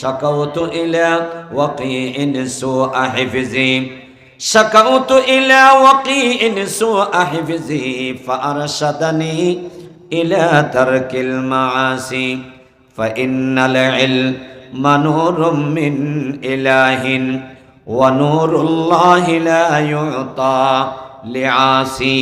শাকাউতু ইলা ওয়াকিইন সুআ হিফজি শাকাউতু ইলা ওয়াকিইন সুআ হিফজি ফাআরশাদানি ইলা তারকিল মাআসি ফাইন্নাল ইলমা নূরুম মিন ইলাহিন ওয়া নূরুল্লাহি লা ইউতা লিআসি।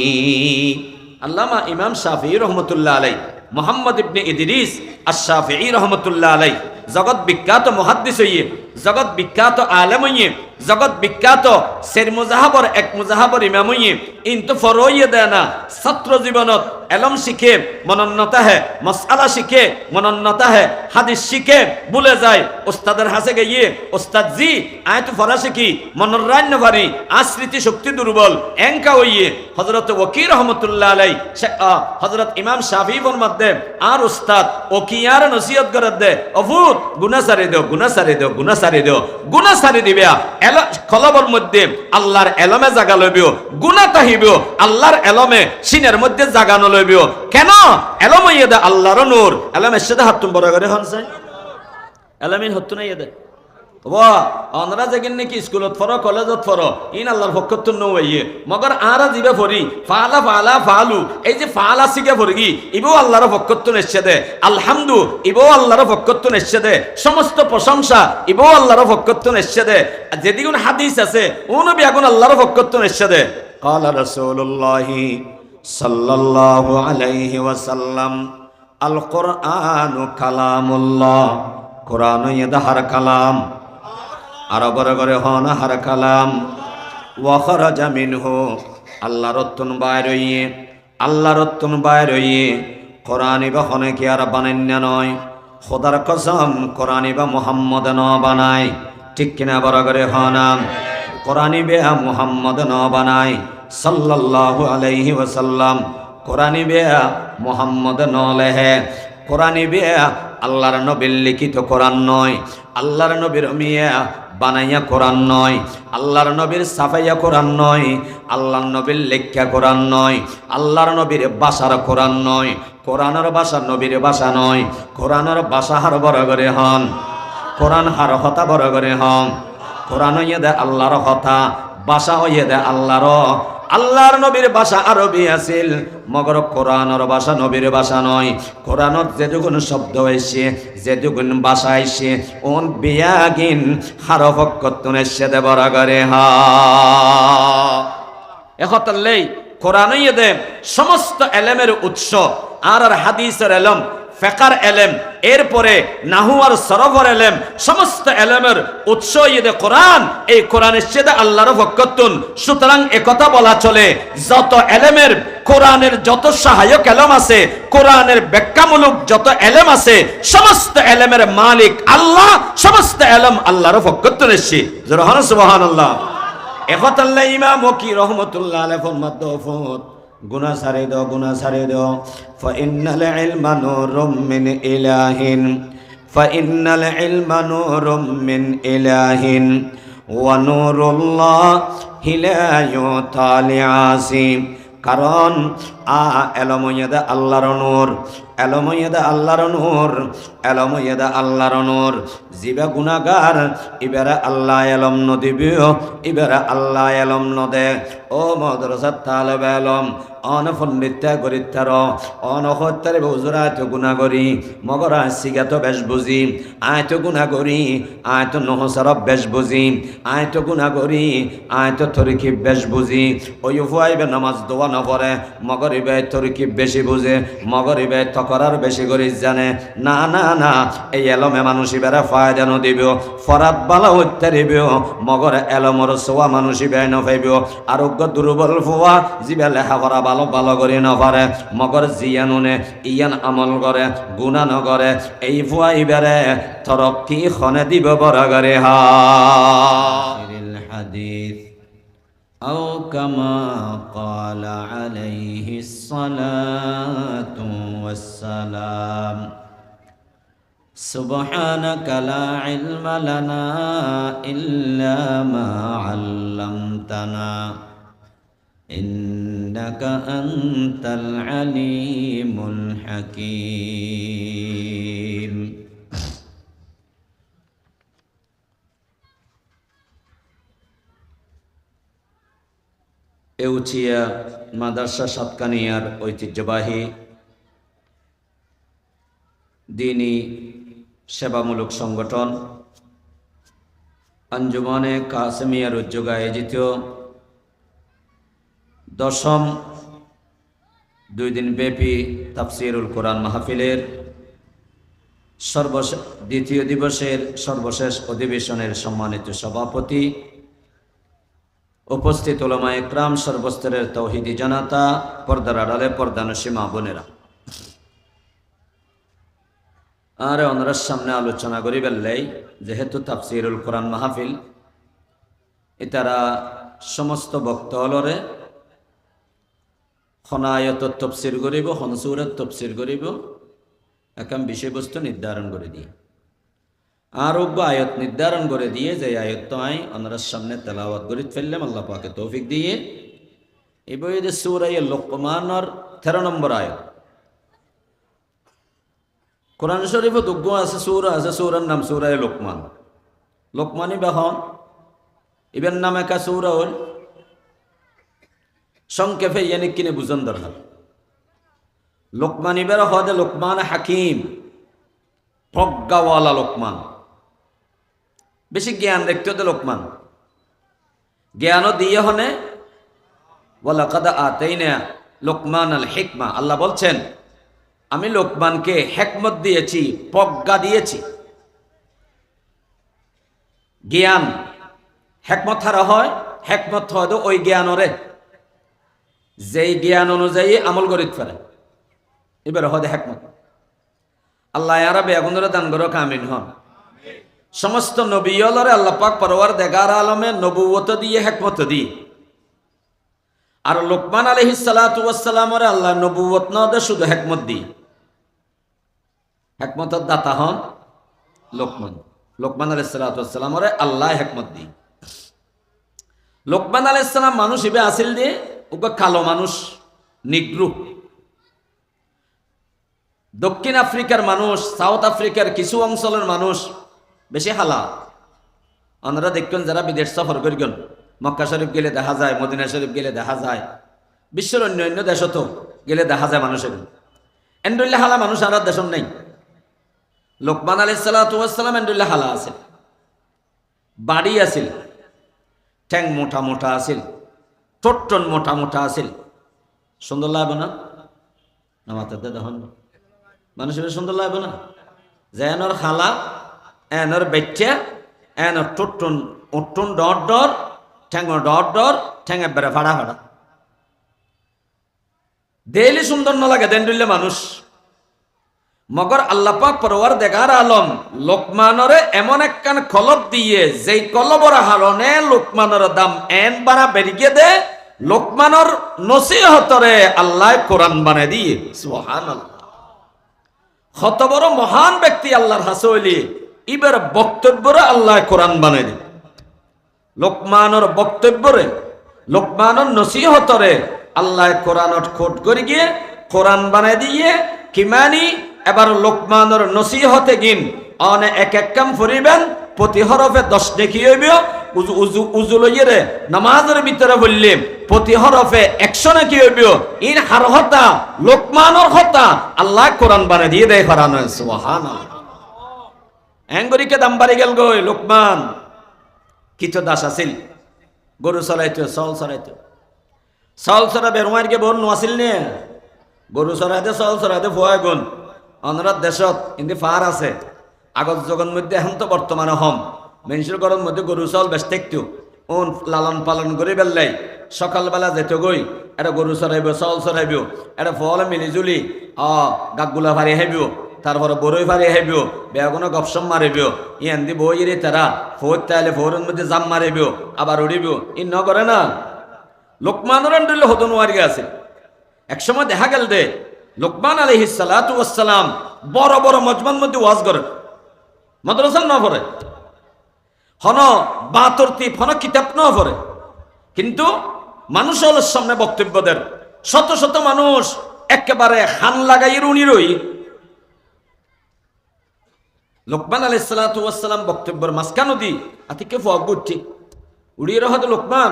আল্লামা ইমাম শাফিঈ রহমতুল্লাহ আলাই, মুহাম্মদ ইবনে ইদরিস আশ-শাফিঈ রহমতুল্লাহ আলাই জগৎ বিখ্যাত মুহাদ্দিস হইয়ে, জগৎ বিখ্যাত আলেম হইয়ে, জগৎ বিখ্যাত সের মুজাহাবর এক মুজাহাবর ইমাম হইয়ে ইন্তু ফরইয়ে দেয় না ছাত্র জীবনত এলম শিখে মনন্নতা হে, মসআলা শিখে মনন্নতা হে, হাদিস শিখে ভুলে যায় ওস্তাদের হাসে গিয়ে ওস্তাদ জি আয় তো ফরা শিখি মনোরান্য ভারি স্মৃতি শক্তি দুর্বল এঙ্কা হইয়ে হযরত ওয়াকি রহমতুল্লাহ আলাই হযরত ইমাম শাফিঈর মধ্যে আর ওস্তাদ ওকিয়ার নসিহত করে দে অভূত গুনাহ সারি দাও, গুনাহ সারি দাও, গুনাহ সারি দাও, গুনাহ সারি দিবে কলবর মধ্যে আল্লাহর এলমে জাগা লইবিও, গুনাহ তাহিবিও আল্লাহর এলমে সিনের মধ্যে জাগানো লইবিও। কেন? এলম ইয়েদে আল্লাহর নূর, এলমের সাথে হাত তুম বড় করে হনছে এলমিন হতো না ইয়েদে ওয়া অনরা যেগিন নাকি স্কুলত ফর কলেজত ফর ইন আল্লাহর পক্ষত নইয়ে মগর আরা জিবে ফরি ফালা ফালা ফালু এই যে ফালা সিগে ফরগি ইবো আল্লাহর পক্ষত নেছে দে আলহামদু ইবো আল্লাহর পক্ষত নেছে দে সমস্ত প্রশংসা ইবো আল্লাহর পক্ষত নেছে দে যেদিগুন হাদিস আছে ও নবী আগুন আল্লাহর পক্ষত নেছে দে ক্বালা রাসূলুল্লাহি সাল্লাল্লাহু আলাইহি ওয়াসাল্লাম আল কুরআনু কালামুল্লাহ, কুরআন ইয়াদাহার কালাম আর বড় করে হন হার কালাম ওয়া খারাজা মিনহু আল্লাহর রত্তন বাইর হইয়ে, আল্লাহর রত্তন বাইর হইয়ে কোরআনই বা হনে কি আর বানান্য নয়, খোদার কসম কোরআনই বা মুহাম্মদ ন বানায়, ঠিক কিনা বড় করে হনাম কোরআনই বে মুহাম্মদ ন বানায় সাল্লাল্লাহু আলাইহি ওয়াসাল্লাম, কোরআনই বে মুহাম্মদ ন লেহে, কোরআনই বে আল্লাহর নবীর লিখিত কোরআন নয়, আল্লাহর নবীর মিয়া বানাইয়া কোরআন নয়, আল্লাহর নবীর সাফাইয়া কোরআন নয়, আল্লাহর নবীর লেখা কোরআন নয়, আল্লাহর নবীর ভাষার কোরআন নয়, কোরআনের ভাষা নবীর ভাষা নয়, কোরআনের ভাষা হার বড় করে হন, কোরআন হার হতা বড় করে হন, কোরআন হইয়ে দে আল্লাহর হতা, ভাষা হইয়ে দে আল্লাহর, আল্লাহর নবীর ভাষা আরবি আছিল মগর কোরআনের ভাষা নবীর ভাষা নয়, কোরআনত যেটুকুন শব্দ হয়েছে যেটুকুন ভাষা আইছে ওন বিয়াগিন হারফ কত্তনে সেদে বড় করে হা এখতাল্লেই কোরআন দে সমস্ত এলেমের উৎস আর হাদিসের এলম ফিকর এলেম এরপরে নাহু আর সরফর এলেম সমস্ত এলেমের উৎস ইয়ে কোরআন, এই কোরআনের সাথে আল্লাহর পক্ষতুন। সুতরাং একথা বলা চলে যত এলেমের কোরআনের যত সহায়ক এলেম আছে, কোরআনের ব্যাখ্যামূলক যত এলেম আছে সমস্ত এলেমের মালিক আল্লাহ, সমস্ত এলেম আল্লাহর পক্ষতুন এসে জোরহান সুবহানাল্লাহ। একথা আল্লাহ ইমাম ওয়াকি রহমাতুল্লাহ আলাইহি ফরমাত গুনাহ সারে দাও, গুনাহ সারে দাও ফাইন্নাল ইলমা নূরুম মিন ইলাহিন, ফাইন্নাল ইলমা নূরুম মিন ইলাহিন ওয়া নূরুল্লাহি লা ইউতা লিআসি। কারণ এলমইয়াদা আল্লাহর নূর, এলমইয়াদা আল্লাহর নূর, এলমইয়াদা আল্লাহর নূর। জিবা গুনাহগার ইবারা আল্লাহ এলম ন দিবিও, ইবারা আল্লাহ এলম ন দে। ও মাদ্রাসাত তালেব এলম অন পণ্ডিতা গরিতার অন হত্যারে হুজুরা আয়তো গুনাহ করি মগরা সিগাতো বেশ বুঝি, আয়তো গুনাহ করি আয়তো নহসরব বেশ বুঝি, আয়তো গুনাহ করি আয়তো তরিকি বেশ বুঝি। ওই ফুয়াইবে নামাজ দোয়া না পড়ে মগরিবে তরিকি বেশি বুঝে, মগরিবে তকরার বেশি করে জানে। না না না, এই এলমে মানুষ ইবারে ফায়দা ন দিব, ফরাত বালা হত্যা দিবিও মগর এলমর সোয়া মানুষ ইবাই ন পাইবিও। আরোগ্য দুর্বল ফুয়া জিবে লেখা পড়া ভালো ভালো করে ন পারে মগর জিয়ানুনে ইয়ান আমল করে গুনাহ ন করে, এই ফুয়া ইবারে তরক্কি খনে দিব বড় করে হাদিস আও কামা ক্বালা আলাইহিস সালাতু ওয়াস সালাম। সুবহানাকা লা ইলমা লানা ইল্লা মা আল্লামতানা ইন্নাকা আনতাল আলিমুল হাকীম। এউচিয়া মাদ্রাসা সাতকানিয়ার ঐতিহ্যবাহী দ্বীনি সেবামূলক সংগঠন আঞ্জুমানে কাসেমিয়ার উদ্যোগে আয়োজিত 10ম 2 দিন ব্যাপী তাফসীরুল কোরআন মাহফিলের দ্বিতীয় দিবসের সর্বশেষ অধিবেশনের সম্মানিত সভাপতি, উপস্থিত উলামা ইকরাম, সর্বস্তরের তৌহিদি জনতা, পর্দার আড়ালে পর্দানশী মা বোনেরা, আর ওনার সামনে আলোচনা করি বেললেই যেহেতু তাফসীরুল কোরআন মাহফিল এতারা সমস্ত বক্তলরে আয়াত তফসির করিব, সূরাত তফসির করিব, একাম বিষয়বস্তু নির্ধারণ করে দিয়ে আর আয়াত নির্ধারণ করে দিয়ে যে আয়াত ওনার সামনে তেলাওয়াত করে ফেললাম আল্লাহ পাকে তৌফিক দিয়ে। এই বইয়ে সূরা লোকমানের 13 নম্বর আয়াত। কোরআন শরীফে দুগ্গ আছে সূরা আছে, সূরার নাম সূরা লোকমান। লোকমানি বাহন ইবের নাম একা সূরা হল সংক্ষেপে ইয়ানি কিনে বুঝন দরকার। লোকমান ইবের হদে লোকমান হাকিম, প্রজ্ঞাওয়ালা লোকমান, বেশি জ্ঞান দেখতে হতে লোকমান। জ্ঞানও দিয়ে হনে ওয়ালাকাদ আতাইনা লোকমান আল হিকমা। আল্লাহ বলছেন আমি লোকমানকে হিকমত দিয়েছি, প্রজ্ঞা দিয়েছি। জ্ঞান হিকমত হারা হয়, হিকমত হয় ওই জ্ঞানরে যেই জ্ঞান অনুযায়ী আমল করিতে পারে, এবার হদে হিকমত। আল্লাহ আরবে আগুনরে দান করো কামিন হন। সমস্ত নবীলরে আল্লাহ পাক পরওয়ারদিগার আলমে নবুয়ত দিয়ে হিকমত দিয়ে, আর লোকমান আলাইহিস সালাতু ওয়াস সালামরে আল্লাহ নবুয়ত না দে শুধু হিকমত দিয়ে। হিকমতের দাতা হন লোকমান। লোকমান আলাইহিস সালাতু ওয়াস সালামরে আল্লাহ হিকমত দিয়ে। লোকমান আলাইহিস সালাম মানুষ ইবে আসিল দিয়ে ওকে কালো মানুষ, নিগ্রু। দক্ষিণ আফ্রিকার মানুষ, সাউথ আফ্রিকার কিছু অঞ্চলের মানুষ বেশি হালা। ওনারা দেখবেন যারা বিদেশ সফর করিবেন, মক্কা শরীফ গেলে দেখা যায়, মদিনা শরীফ গেলে দেখা যায়, বিশ্বের অন্য অন্য দেশত গেলে দেখা যায় মানুষের এন্ডুল্লাহ হালা মানুষ আর দেশ নেই। লোকমান আলাইহিস সালাতু ওয়াস সালাম এন্ডুল্লাহ হালা আছে, বাড়ি আছিল, ঠ্যাং মোটা মোটা আছিল, টোট্টন মোটা মোটা আছিল। সুন্দর লাগবে না? আমাদের দেখুন মানুষের সুন্দর লাগবে না? যে এনর খালা, এনর বেচ্চা, এনর টোট্টন উট্টন ডর ডর, ঠ্যাং ডর ডর, ঠ্যাং একবারে ফাড়া ফাড়া। দেলি সুন্দর না লাগে দেন্ডুল্লে মানুষ। মগর আল্লাহ পাক পরওয়ারদিগার আলম লোকমানরে এমন একখান কলব দিয়ে, যেই কলবর হারণে লোকমানের দাম এন বাড়া বেরিয়ে দে। লোকমানর নসিহতরে আল্লাহ কোরআন বানায় দিয়ে। সুবহানাল্লাহ। কত বড় মহান ব্যক্তি আল্লাহর হাসইলি, ইবের বক্তব্যরে আল্লাহ কোরআন বানায় দিয়ে। লোকমানর বক্তব্যরে, লোকমানর নসিহতরে আল্লাহ কোরআনত খোট করে গিয়ে কোরআন বানায় দিয়ে। কিমানি এবার লোকমানর নসিহতে গিন অনে এক এক কাম ফরিবেন, প্রতি হরফে 10 নেকি হইবে। উজু লইরে নামাজের ভিতরে বললেন প্রতি হরফে 100 নেকি হইবে। ইন হার হতা লোকমানর হতা আল্লাহ কোরআন বানায় দিয়ে দেয় কোরআন। সুবহানাল্লাহ। এঙ্গরিকে দাম বাড়ি গেল গই। লোকমান কিছু দাস আছিল, গরু চড়াইতো, চাউল চড়াইতো। চাউল চড়া বেরোয়ারকে বোন নোয়াছিল নে, গরু চড়াইতে চাউল চড়াইতে ভয় গুণ। অনরাত দেশত ইন্দি ফার আছে, আগত জগন মধ্যে এখন তো বর্তমানে হম মানুষের ঘরের মধ্যে গরু চাউল বেশ থাকতো। ওন লালন পালন করে বেললাই সকালবেলা যেত গই, এটা গরু চড়াইব, চাউল চড়াইব, এটা ফল মিলিজুলি গাকগুলা ফারি হাইব, তারপরে বড়ই ফারি হাইব, বেগুনো গপসম মারিব। ইয়ান্দি বইরে তারা ফোর তাইলে ফোরের মধ্যে জাম মারিব, আবার উড়িব। ই ন করে না। লোকমানের আন্ডুল্লে হতন ওয়ারিগে আছে। একসময় দেখা গেল দে লোকমান আলাইহিস সালাতু ওয়াস সালাম বড় বড় মজমান মধ্যে ওয়াজ করে, মাদ্রাসা না পড়ে, হন বাতরতিপ হন কিতাব না পড়ে, কিন্তু মানুষের সামনে বক্তব্য দেন। শত শত মানুষ একেবারে হান লাগাই রুনি রই। লোকমান আলাইহিস সালাতু ওয়াস সালাম বক্তব্যের মাঝখানে দি আতিকে ফগ বুঝছি উড়িয়ে রহত। লোকমান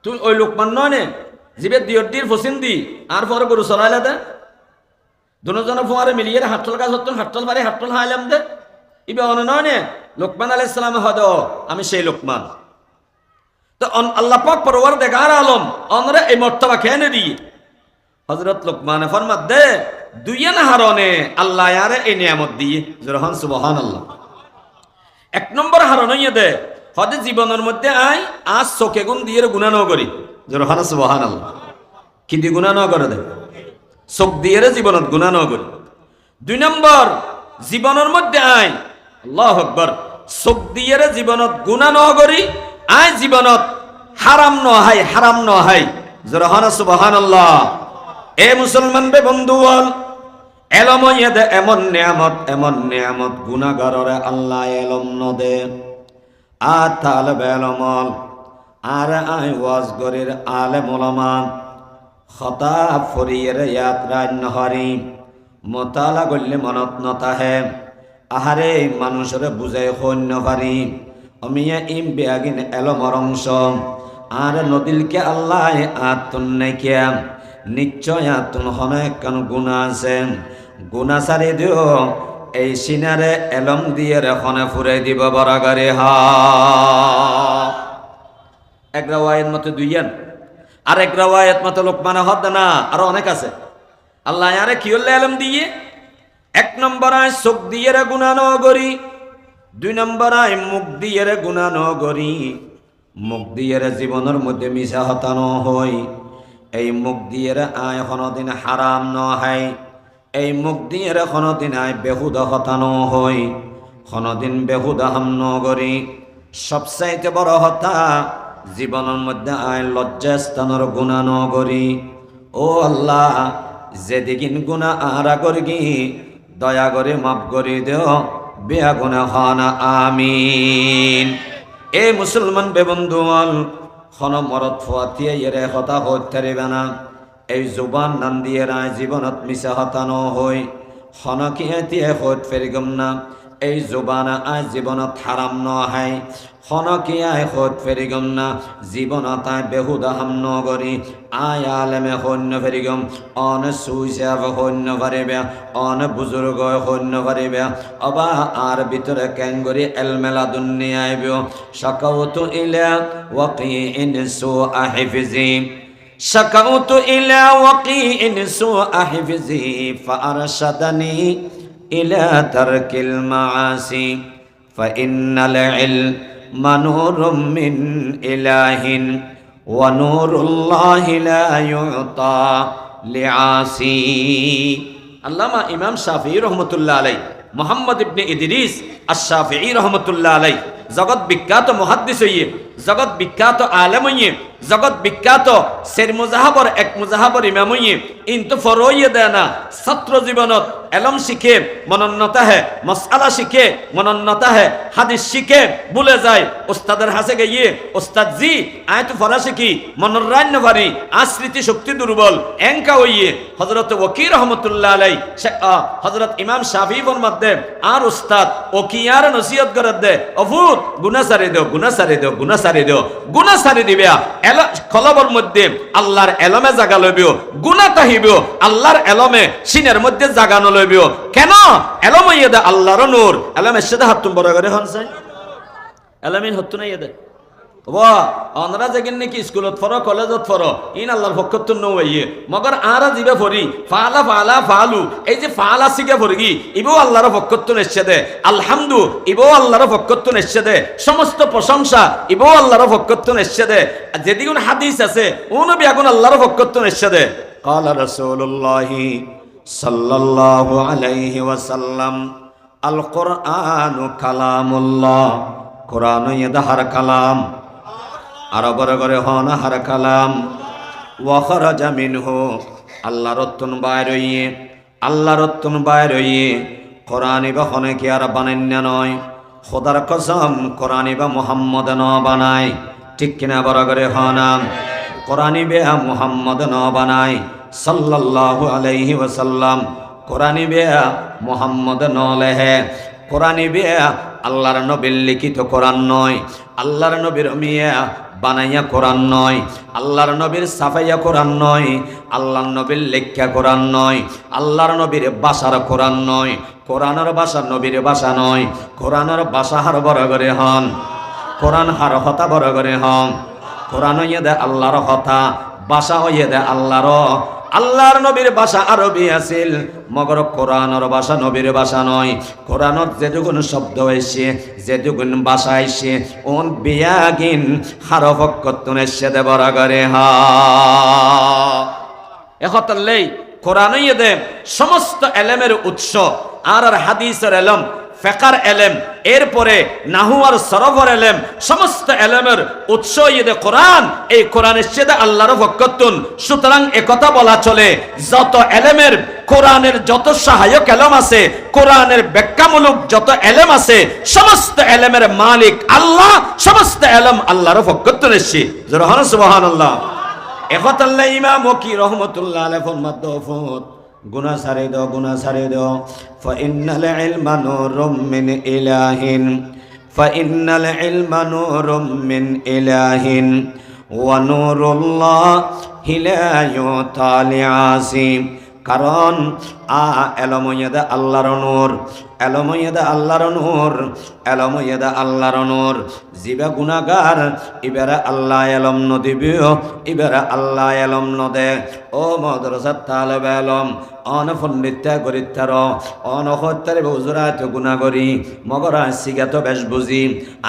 তুই ওই লোকমান নয় নে, জিবে দিয়টির ফসিন দি আর পরে গরু চড়াইলে দে দুজনে ফুয়ারে মিলিয়ে হাটল গাছ হতন হাটল পারে হাটল হাইলাম দে ইবে অনয় নে লোকমান আলাইহিস সালাম হদ আমি সেই লোকমান তো আল্লাহ পাক পরওয়ার দেখার আলম অনরে এই মর্তবা কেন দি হযরত লোকমান ফরমাত দে দুইয়া না হারনে আল্লাহ ইয়ারে এই নিয়ামত দিয়ে জরহান সুবহানাল্লাহ এক নম্বর হারন হইয়া দে হদে জীবনের মধ্যে আয় আজ চোখে গুণ দিয়ে গুণা ন করি জরহান সুবহানাল্লাহ কি দি গুণা ন করে দে চোখ দিয়ে জীবনত গুণা ন করি দুই নম্বর জীবনের মধ্যে আয় আল্লাহু আকবার চোখ দিয়ে জীবনত গুণা ন করি আয় জীবনত হারাম ন হাই জরহান সুবহানাল্লাহ এ মুসলমান বে বন্ধুগণ এলম ইয়েদে এমন নিয়ামত গুনাহগাররে আল্লাহ এলম নদে আর তালবে এলমল আর আই ওয়াজ গরির আলেম ওলামা খতা ফরিয়ের ইয়াত্রা নহরি মতালা গল্লে মনত নতাহে আহারে মানুষরে বুঝাই সৈন্য পারি অমিয়া ইম বেয়াগিন এলমর অংশ আর নদীলকে আল্লাহ আতুন নাইকিয়া নিশ্চয় আতুন অনেক কান গুণা আছে গুণা সারি দিও এই সিনারে এলম দিয়ে রেখনে ফুরাই দিব বরাগারে হা এক রাওয়ায়াত মতে দুইয়ান আর এক রাওয়ায়াত মতে লোকমানে হদ না আর অনেক আছে আল্লাহ আরে কি হল এলম দিয়ে এক নম্বর আয় চোখ দিয়ে রে গুণা ন করি দুই নম্বর আয় মুখ দিয়ে রে গুণা ন করি মুখ দিয়ে রে জীবনের মধ্যে মিশা হতানো হই এই মুখ দিয়ে রে আয় কোনদিন হারাম ন হয় এই মুখ দিয়ে রে কোনদিন আয় বেহুদা হতানো হই কোনদিন বেহুদা হাম ন করি সবচাইতে বড় হতা জীবনের মধ্যে আয় লজ্জাস্থানের গুণা ন করি ও আল্লাহ যেদিন গুণা আরা করি দয়া করে মাফ করে দেও বেয়া গুণা হনা আমিন এ মুসলমান বেবন্ধুয়াল খন মরত ফুয়াতিয়ে এরে হতা হতে না এই জুবান নান দিয়ে রায় জীবনত মিশা হতানো হই হনকিয়ে দিয়ে হত ফেরিগম না এই জুবানা আয় জীবনত হারাম ন হাই হনকিয়ায় হত ফেরিগম না জীবনত আয় বেহুদা হাম ন করি আয় আলেমে সৈন্য ফেরিগম অন সুইসাব সৈন্য পারিবে অন বুজুর্গ সৈন্য পারিবে অবা আর ভিতরে কেঙ্গরি এলমেলা দুনিয়া আইব শাকাউতু ইলা ওয়াকিইন সুআ হিফজি শাকাউতু ইলা ওয়াকিইন সুআ হিফজি ফাআরশাদানি ইলা তারকিল মাআসি ফাইন্নাল ইলমা নূরুম মিন ইলাহিন ওয়া নূরুল্লাহি লা ইউতা লিআসি আল্লামা ইমাম শাফিঈ রাহমাতুল্লাহ আলাইহি মুহাম্মদ ইবনে ইদরিস আশ-শাফিঈ রাহমাতুল্লাহ আলাইহি জগৎ বিখ্যাত মুহাদ্দিস হইয়ে জগৎ বিখ্যাত আলেম হইয়ে জগৎ বিখ্যাত সের মুজাহাবর এক মুজাহাবর ইমাম হইয়ে ইন্তু ফরইয়ে দেয় না ছাত্র জীবনত এলম শিখে মনন্নতা হে মসআলা শিখে মনন্নতা হে হাদিস শিখে ভুলে যায় ওস্তাদের হাসে গিয়ে ওস্তাদ জি আয় তো ফরা শিখি মনোরান্য ভারি স্মৃতি শক্তি দুর্বল এঙ্কা হইয়ে হযরত ওয়াকি রাহমাতুল্লাহ আলাইহি হযরত ইমাম শাফিঈ ফরমাতে আর ওস্তাদ ওকিয়ার নসিহত করে দে অভূত গুনাহ সারি দাও গুনাহ সারি দাও গুনাহ সারি দাও গুনাহ সারি দিবে কলবর মধ্যে আল্লাহর এলমে জাগা লইবিও গুনাহ তাহিবিও আল্লাহর এলমে সিনের মধ্যে জাগানো লইবিও কেন এলম ইয়েদে আল্লাহর নূর এলমের সাথে হাত তুম বড় করে হনছে এলমিন হত্তু না ইয়েদে ওয়া অনরা যেগিন নাকি স্কুলত ফরো কলেজত ফরো ইন আল্লাহর পক্ষত নো হইয়ে মগর আরা জিবে ফরি ফালা ফালা ফালু এই যে ফালা সিগে ফরগি ইবো আল্লাহর পক্ষত নেছে দে আলহামদু ইবো আল্লাহর পক্ষত নেছে দে সমস্ত প্রশংসা ইবো আল্লাহর পক্ষত নেছে দে যেদিগুন হাদিস আছে ওনো বিয়াগুন আল্লাহর পক্ষত নেছে দে ক্বালা রাসূলুল্লাহি সাল্লাল্লাহু আলাইহি ওয়াসাল্লাম আল কুরআনু কালামুল্লাহ কুরআন ইয়াদার কালাম আরবর করে হন হার কালাম ওয়া খারাজা মিনহু আল্লাহ রত্তুন বাইরইয়ে আল্লাহ রত্তুন বাইরইয়ে কোরআনই বা হনে কি আর বানান্য নয় খোদার কসম কোরআনই বা মুহাম্মদ ন বানায় ঠিক কিনা বড় করে হনাম কোরআনই বে মুহাম্মদ ন বানায় সাল্লাল্লাহু আলাইহি ওয়াসাল্লাম কোরআনই বে মুহাম্মদ ন লেহে কোরআনই বে আল্লাহর নবীর লিখিত কোরআন নয় আল্লাহর নবীর মিয়া বানাইয়া কোরআন নয়, আল্লাহর নবীর ছাপাইয়া কোরআন নয়, আল্লাহর নবীর লেখা কোরআন নয়, আল্লাহর নবীর ভাষার কোরআন নয়, কোরআনের ভাষা নবীর ভাষা নয়, কোরআনের ভাষা হার বড় করে হন, কোরআন হার হতা বড় করে হন, কোরআন হইয়ে দে আল্লাহর কথা, ভাষা হইয়ে দে আল্লাহর নবীর ভাষা আরবি আছিল, মগর কোরআনের ভাষা নবীর ভাষা নয়। কোরআনত যেটুকুন শব্দ হয়েছে, যেটুকুন ভাষা আইছে, ওন বিয়াগিন হারফকতুন এসে দে বড় করে হ এখতাল্লেই কোরআন হইয়ে দে সমস্ত এলেমের উৎস। আর হাদিসের এলম, ফিকহের এলেম, এরপরে নাহু আর সরফের এলেম, সমস্ত এলেমের উৎস ইয়ে কোরআন। এই কোরআনের সাথে আল্লাহর ফকতুন। সুতরাং একথা বলা চলে, যত এলেমের কোরআনের যত সহায়ক এলেম আছে, কোরআনের ব্যাখ্যামূলক যত এলেম আছে, সমস্ত এলেমের মালিক আল্লাহ, সমস্ত এলেম আল্লাহর ফকতুন এসে। সুবহানাল্লাহ। একথা আল্লাহ ইমাম ওয়াকি রহমাতুল্লাহ আলাইহি ফরমাত, গুনাহ ছাড়ে দাও, গুনাহ ছাড়ে দাও। ফাইন্নাল ইলমা নূরুম মিন ইলাহিন, ফাইন্নাল ইলমা নূরুম মিন ইলাহিন ওয়া নূরুল্লাহি লা ইউতালি আসিম। কারণ এলমইয়াদা আল্লাহর নূর, এলমইয়াদা আল্লাহর নূর, এলমইয়াদা আল্লাহর নূর। জিবা গুনাহগার ইবারে আল্লাহ এলম নদিবিও, ইবারে আল্লাহ এলম নদে। ও মাদ্রাসাত তালেবে এলম, অন পণ্ডিতা গরিতার, অন হত্যারে হুজুরা আয়তো গুনাহ করি, মগর সিগাতো বেশ বুঝি,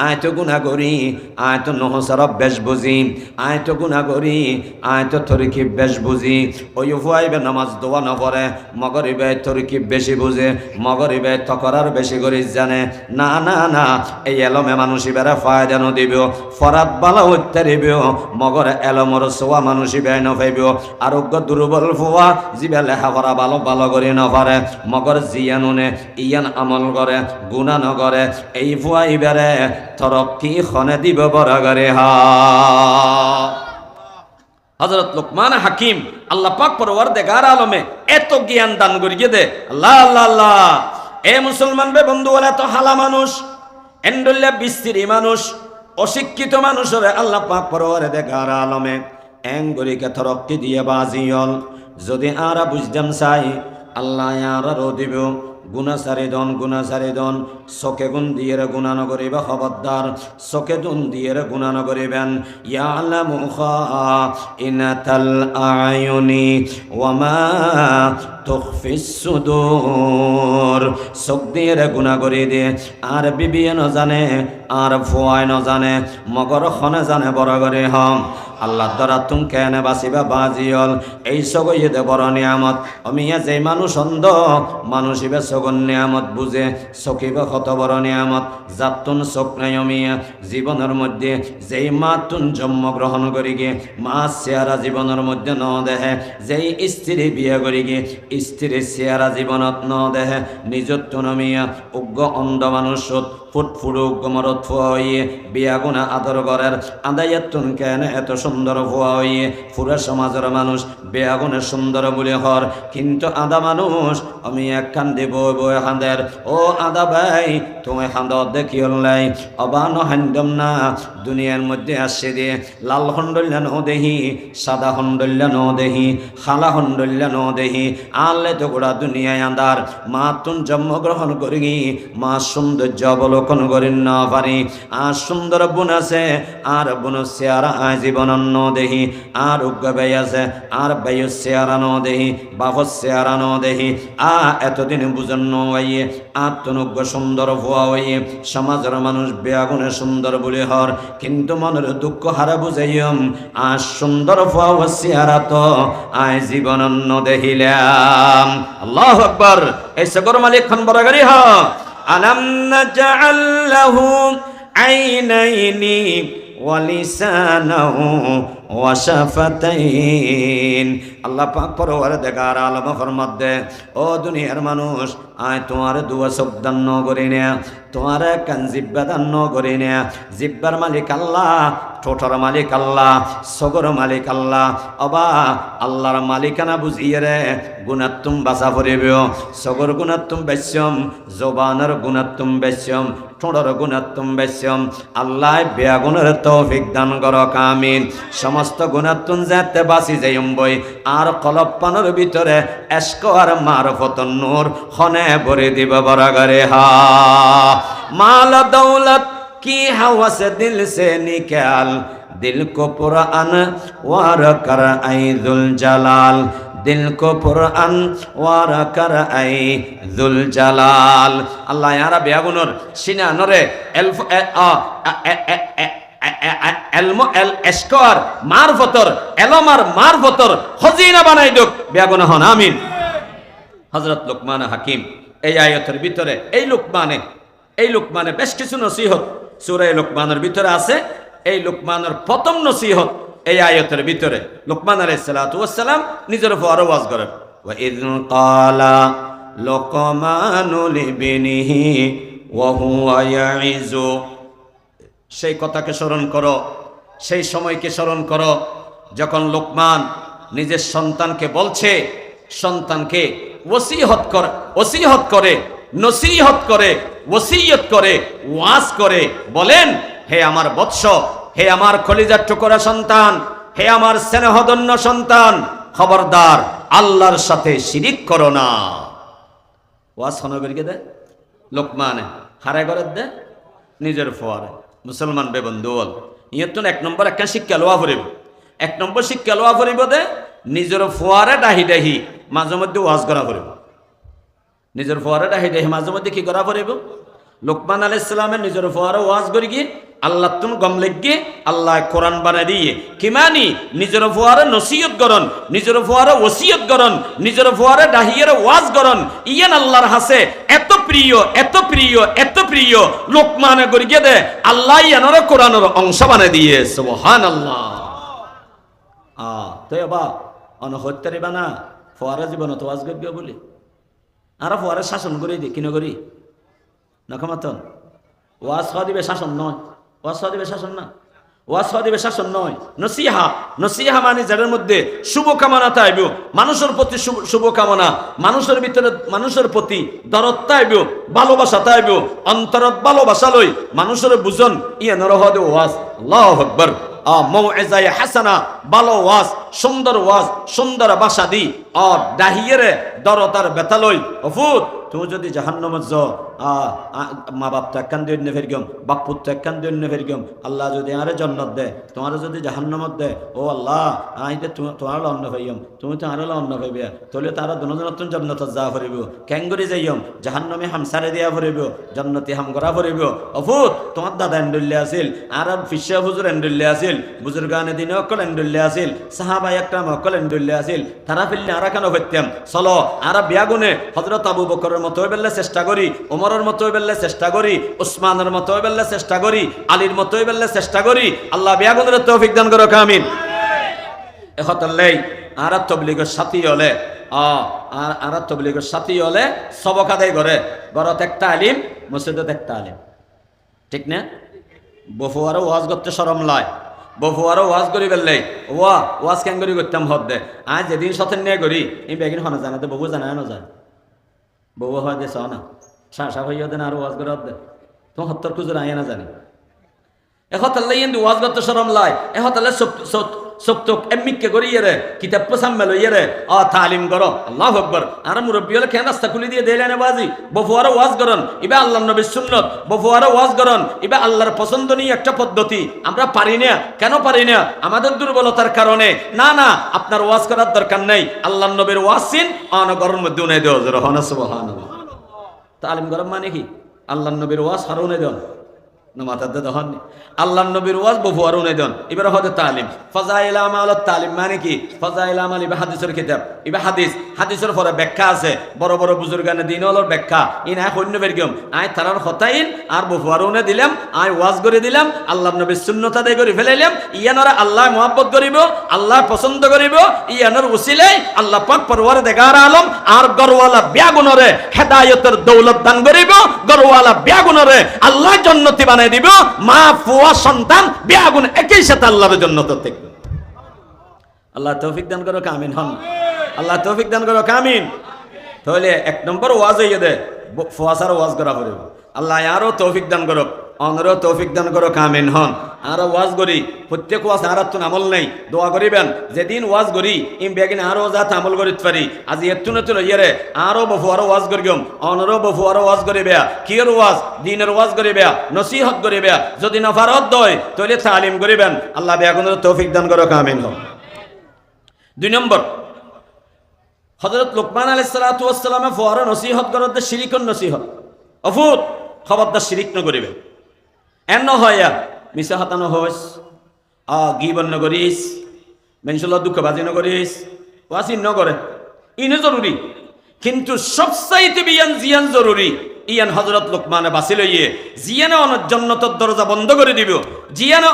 আয়তো গুনাহ করি, আয়তো নহসরব বেশ বুঝি, আয়তো গুনাহ করি, আয়তো তরিকি বেশ বুঝি। ওই ফুয়াইবে নামাজ দোয়া নপড়ে, মগরিবে তরিকি বেশি বুঝে, মগরিবে তকরার বেশি করে জানে। না না না, এই এলমে মানুষ ইবারে ফায়দা নদিব, ফরাত বালা হত্যা দিবিও, মগর এলমর সোয়া মানুষ ইবাই নফাইব। আরোগ্য দুর্বল ফুয়া জিবে লেখা পড়া ভালো ভালো করে নপারে, মগর জিয়ানুনে ইয়ান আমল করে, গুণা নগরে, এই ফুয়া ইবারে তরক্কি খনে দিব বড় করে হা। হযরত লুকমান হাকিম আল্লাহ পাক পরওয়ারদিগার আলমে এত জ্ঞান দান করিয়ে দে। আল্লাহ আল্লাহ আল্লাহ। এ মুসলমান বে বন্ধু, বলে এত হালা মানুষ, এন্ডুল্লা বিস্তিরি মানুষ, অশিক্ষিত মানুষের আল্লাহ পাক পরওয়ারদিগার আলমে এঙ্গরিকে তরক্কি দিয়ে বাজিয়ল। যদি আরা বুঝতাম চাই, আল্লাহ আরা রো দিব। গুনা সারে দন, গুনা সারে দন, চকে গুণ দিয়ে গুণা নকরিবা, খবরদার চকে দুন দিয়ে গুণা নকরিবেন। ইয়ালামু খাইনাতাল আয়ুনি ওয়া মা তুখফিস সুদূর। চোখ দিয়ে গুণা করে দিয়ে, আর বিবিয়ে নজানে, আর ফুয়ায় নজানে, মগর খনে জানে বড় করে হম। আল্লাহ দ্বারা তুমি কেন বাঁচিবা বাজিয়ল। এই সগইয়ে দে বড় নিয়ামত। অমিয়া যে মানুষ অন্ধ, মানুষ ইবে সগন নিয়ামত বুঝে, চকিবা কত বড় নিয়ামত। যাতুন চোখ নাই অমিয়া জীবনের মধ্যে, যেই মা তুন জন্মগ্রহণ করি গিয়ে মা চেহারা জীবনের মধ্যে ন দেহে, যেই স্ত্রী বিয়ে করি গিয়ে স্ত্রীর চেহারা জীবনত ন দেহে, নিজত নমিয়া উগ্র অন্ধ মানুষ ফুটফুড়ু গমরত ফুয়া হইয়ে বিয়া গুণা আদর করার আদায়াতুন কেন এত সুন্দর ফুয়া হইয়ে পুরা সমাজের মানুষ বিয়া গুণে সুন্দর বলে হর। কিন্তু আদা মানুষ আমি এক কান্দি বই বই হাঁদের। ও আদা ভাই, তুমি হাঁদ দেখিওলাই অবান হান্দম না। দুনিয়ার মধ্যে আসছে দিয়ে লাল হন্ডল্যা ন দেহি, সাদা হন্ডল্যা ন দেহি, খালা হন্ডল্যা ন দেহি। আনলে তো গোড়া দুনিয়ায় আন্দার। মা তুন জন্মগ্রহণ করি, মা সৌন্দর্য অবলোকন করেন না পারি। আর সুন্দর বোন আছে, আর বোন চেহারা জীবন ন দেহি। আর উগ্র ব্যয় আছে, আর ব্যয় চেহারা ন দেহি, বাপর চেহারা ন দেহি। এতদিন বুঝন নইয়ে আত্মনুগ্র সুন্দর ভুয়া হইয়ে সমাজের মানুষ বেয়াগুনে সুন্দর বলে হর। কিন্তু মনের দুঃখ হারা বুঝাইম, আর সুন্দর ভুয়া চেহারা তো আয় জীবন ন দেখিলাম। আল্লাহু আকবার। এই সকর মালিক খান বরাগারি হ। আলাম নাজআল লাহু আইনাইনি ওয়া লিসানাহু ওয়া শাফাতাইন। আল্লাহ পাক পরওয়ারদিগার আলম ফরমাত দে, ও দুনিয়ার মানুষ, আয় তোমার দুয়া চোখ দান করি না, তোমার কান জিব্বা দান করি না। জিব্বার মালিক আল্লাহ, ঠোঁটর মালিক আল্লাহ, সগর মালিক আল্লাহ। অবা আল্লাহর মালিকানা বুঝিয়ে রে গুণাত্তুম বাসা ফরিবেও। সগর গুণাত্তুম বেশ্যম, জবানের গুণাত্তুম বেশ্যম, ঠোঁড়র গুণাত্তম বেশ্যম আল্লাহ বেয়াগুণের তৌফিক দান করক আমিন। সমস্ত গুণাত্তম যাতে বাসি যাইম বই আর কলপানোর ভিতরে এশক আর মারফতন নূর খনে ভরে দিব বরাগরে হা মাল দৌলত কি হাওয়াস দিল সে নিকাল दिल को पुरान वार कर आई जुल जलाल दिल को पुरान वार कर आई जुल जलाल अल्लाह यारा बेगुनर सिना नरे एल्फ एल्मो एल एस्कोर मारफतर एलोमार मारफतर खजिना बनाई दुक बेगुना हन आमीन। हजरत लुकमान हाकिम এই আয়াতের ভিতরে এই লুকমানে বেশ কিছু নসিহত সূরা লুকমানের ভিতরে আছে। এই লুকমানের প্রথম নসিহত এই আয়াতের ভিতরে লুকমান আলাইহিস সালাতু ওয়াস সালাম নিজের উপর ওয়াজ করেন ওয়া ইয ক্বালা লুকমানু লিবনিহি ওয়া হুয়া ইয়াইযু সেই কথাকে স্মরণ করো, সেই সময়কে স্মরণ করো যখন লুকমান নিজের সন্তানকে বলছে, সন্তানকে ওসিয়ত করে নসিহত করে ওসিয়ত করে ওয়াজ করে বলেন, হে আমার বৎস, হে আমার কলিজার টুকরা সন্তান, হে আমার স্নেহধন্য সন্তান, খবরদার আল্লাহর সাথে শিরিক করো না। ওয়াজ হনগরকে দে লোকমানে হারে করে দে নিজের ফোয়ারে মুসলমান বেবন্ধুল ইয়তুন এক নম্বর একটা শিক্ষা লওয়া ফুরিব, এক নম্বর শিক্ষা লওয়া ফুরিব দে নিজের ফোয়ারে ডাহি ডাহি মাঝে মধ্যে ওয়াজ করা ফুরিব, নিজের ফোয়ারে ডাহি ডাহি মাঝে মধ্যে কি করা ফুরিব। লুকমান আলাইহিস সালামের নিজের ফোয়ারে ওয়াজ করি গিয়ে আল্লাহ তুম গম লেগে আল্লাহ কোরআন বানাই দিয়ে কিমানি নিজের ফোয়ারে নসিহত করন, নিজের ফোয়ারে ওসিয়ত করন, নিজের ফোয়ারে ডাহিয়ের ওয়াজ করন। ইয়ান আল্লাহর হাসে এত প্রিয় এত প্রিয় এত প্রিয় লোকমানে করি গিয়ে দে আল্লাহ ইয়ানোর কোরআনের অংশ বানাই দিয়ে সুবহানাল্লাহ। তো এবার অনহত্যারি বানা ফোয়ারা জীবন তো ওয়াজ করবে বলি আর ফোয়ারে শাসন করে দি কিনে করি নখমাতন ওয়াজ দিবে শাসন নয়, ওয়াজ দিবে শাসন না, ওয়াজ দিবে শাসন নয়, নসিহা। নসিহা মানে যাদের মধ্যে শুভকামনা তাইব, মানুষের প্রতি শুভকামনা, মানুষের ভিতরে মানুষের প্রতি দরদ তাইব, ভালোবাসা তাইব, অন্তরত ভালোবাসা লই মানুষের বুঝন ইয়ে নরহদ ওয়াজ। আল্লাহু আকবার। মৌইজায়ে হাসানা ভালো ওয়াজ, সুন্দর ওয়াজ, সুন্দর ভাষা দি আর ডাহিয়েরে দরতার বেতালই অফুত তুমি যদি জাহান্নামত যাও মা বাপ তো একখান দিয়ে ফের গম, বাপুর তো একখান দিয়ে ফের গম, আল্লাহ যদি আরে জন্নত দে তোমার যদি জাহান্নামত দে ও আল্লাহ আইতে তোমার অন্ন পাইম, তুমি তো আরো অন্ন পাইবে, তাহলে তারা দুজন জন্নত যা ফুরিব, ক্যাঙ্গুরি যাইম জাহান্নামে হামসারে দিয়া ফুরিব, জন্নতি হাম করা ফুরিব। অফুত তোমার দাদা এন্ডুল্লে আছিল আর ফিসা হুজুর এন্ডুল্লে আছিল, বুজুর্গানে দিনে অকল এন্ডুল্লে আছিল, সাহাবা একটা অকল এন্ডুল্লে আছিল, তারা ফিরলে আর কেন হইতাম চলো আর বিয়াগুনে হযরত আবু বকরের মতো হইবেলে চেষ্টা করি, ওমরের মতো হইবেলে চেষ্টা করি, উসমানের মতো হইবেলে চেষ্টা করি, আলীর মতো হইবেলে চেষ্টা করি। আল্লাহ বিয়াগুনের তৌফিক দান করুক আমিন। এখতল্লাই আর তবলিগের সাথী হলে আর তবলিগের সাথী হলে সবক আদায় করে, ঘরত একটা আলিম মসজিদত একটা আলিম, ঠিক না? বফুয়ারও ওয়াজ করতে শরম লয়, বফুয়ারও ওয়াজ করি বেললে ওয়াজ কেন করি করতাম হদ দে আজ যেদিন সতেন নিয়ে করি এই বেগিন হনে জানাতে ববু জানায় না যায়, বউ হয় দে না শাসা হইয়া দেন আর ওয়াজ করে দে তোমার হত্তর খুঁজে আয় না জানি। এহতাল্লাই কিন্তু ওয়াজ করতে শরম লাই, এহতাল্লাই সপ্তক এমনিকে করি ইয়ে কিতাব সাম্মেল ইয়ে তালিম করো। আল্লাহু আকবার। আর মুরব্বী হলে কেন রাস্তা খুলি দিয়ে দেয় না বাজি বফুয়ারও ওয়াজ করন, ইবা আল্লাহর নবীর সুন্নত, বফুয়ারও ওয়াজ করন, ইবা আল্লাহর পছন্দনীয় একটা পদ্ধতি। আমরা পারি না, কেন পারি না? আমাদের দুর্বলতার কারণে। না না, আপনার ওয়াজ করার দরকার নেই, আল্লাহর নবীর ওয়াজ সিন অনগরের মধ্যে উনাই দেওয়া যাবে। সুবহানাল্লাহ। তালিম গরম মানে কি? আল্লাহর নবীর ওয়াজ হারুনে দেন না মাথাতে দহন, আল্লাহর নবীর ওয়াজ বফুয়ার উনে দেন। এবার হতে তালিম ফাজাইল আমাল তালিম মানে কি? ফাজাইল আমাল ইবা হাদিসের কিতাব, ইবা হাদিসের পরে ব্যাখ্যা আছে, বড় বড় বুজুর্গানে দিন হলোর ব্যাখ্যা। ইন আয় সৈন্য বেরগম আয় তারার হতাইন আর বফুয়ার উনে দিলাম, আয় ওয়াজ করে দিলাম, আল্লাহর নবীর সুন্নত আদায় করে ফেলাইলাম। ইয়ানরা আল্লাহ মহব্বত করিব, আল্লাহ পছন্দ করিব, ইয়ানর উসিলাই আল্লাহ পাক পরওয়ার দেগার আলম আর গরওয়ালা ব্যাগুনরে হেদায়েতের দৌলত দান করিব, গরওয়ালা ব্যাগুনরে আল্লাহ জান্নাতি বানাই দিব। মা ফুয়া সন্তান বিয়াগুন একই সাথে আল্লাহর জান্নাত দেখবে। আল্লাহ তৌফিক দান করো আমিন হন, আল্লাহ তৌফিক দান করো আমিন। তাহলে এক নম্বর ওয়াজ হইয়ে দে ফুয়াসার ওয়াজ করা পড়বে, আল্লাহ আরো তৌফিক দান করো, অনরও তৌফিক দান করো, আমিন হন। আরো ওয়াজ করি, প্রত্যেক ওয়াজ আর তো আমল নেই, দোয়া করিবেন যেদিন ওয়াজ করি ইম বেগিন আরো যাত আমল করিতে পারি। আজ এত নতুন ইয়েরে আরো বহু আরো ওয়াজ করিম, অনরও বহু আরো ওয়াজ করিবে, কিয়ের ওয়াজ দিনের ওয়াজ করিবে, নসিহত করিবে, যদি নফারত দয় তাহলে তালিম করিবেন। আল্লাহ বেগুনের তৌফিক দান করো, আমিন হন। 2 নম্বর, হযরত লোকমান আলাইহিস সালাতু ওয়াস সালামে ফোয়ারা নসিহত করতে শিরিকন নসিহত, অফুত খবরদার শিরিক ন করিবে। এন হয় মিছা হাতানো হইস, গিবন ন করিস, মেনসুল দুঃখ বাজি ন করিস, ওয়াসিন ন করে, ইনে জরুরি। কিন্তু সবচাইতে বিয়ান জিয়ান জরুরি ইয়ান হযরত লোকমানে বাছি লইয়ে জিয়ানে অনর জান্নাতের দরজা বন্ধ করে দিব, জিয়ানে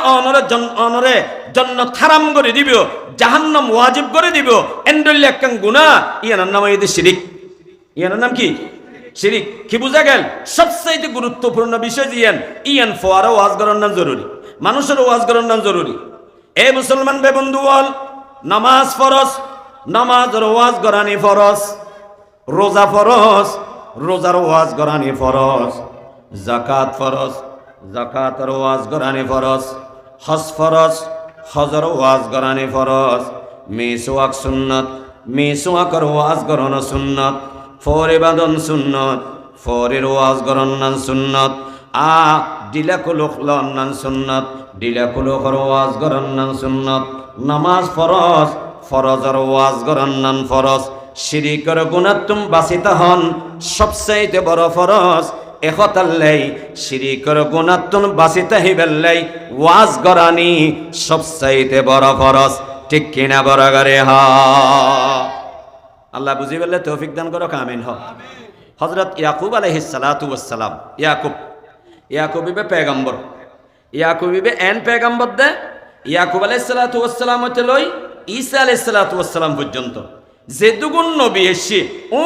অনরে জান্নাত হারাম করে দিব, জাহান্নাম ওয়াজিব করে দিব। এন্ডল একখান গুনাহ, ইয়ার নাম হইছে শিরিক। ইয়ার নাম কি? শিরিক। কি বুঝা গেল? সবচাইতে গুরুত্বপূর্ণ বিষয় জিয়ান ইয়ান ফোয়ারা ওয়াজ করার নাম জরুরি, মানুষের ওয়াজ করার নাম জরুরি। এ মুসলমান বে বন্ধু বল, নামাজ ফরজ, নামাজের ওয়াজ করানি ফরজ, রোজা ফরজ, রোজার ওয়াজ করানি ফরজ, যাকাত ফরজ, যাকাতের ওয়াজ করানি ফরজ, হজ ফরজ, হজর ওয়াজ করানি ফরজ, মিসওয়াক সুন্নাত, মিসওয়াকের ওয়াজ করানো সুন্নাত, ফরিবাদন সুন্নাত, ফরির ওয়াজ করান সুন্নাত, ডিলাকুলুখলান সুন্নাত, ডিলাকুলুখর ওয়াজ করান সুন্নাত। নামাজ ফরজ, ফরজের ওয়াজ করান ফরজ। শিরিকের গুনাহ তুম বাঁচিতে হন সবচাইতে বড় ফরজ। এখতাল্লাই শিরিকের গুনাহ তুম বাঁচিতে হইবেল্লাই ওয়াজ করানি সবচাইতে বড় ফরজ। ঠিক কিনা বড় করে হ। আল্লাহ বুঝি বললে তৌফিক দান করো, আমিন হ। হযরত ইয়াকুব আলাইহিস সালাতু ওয়াস সালাম, ইয়াকুব ইবে পেগম্বর, ইয়াকুব ইবে এন পেগম্বর দে। ইয়াকুব আলাইহিস সালাতু ওয়াস সালাম হতে লই ঈসা আলাইহিস সালাতু ওয়াস সালাম পর্যন্ত যে দুগুণ নবী এসে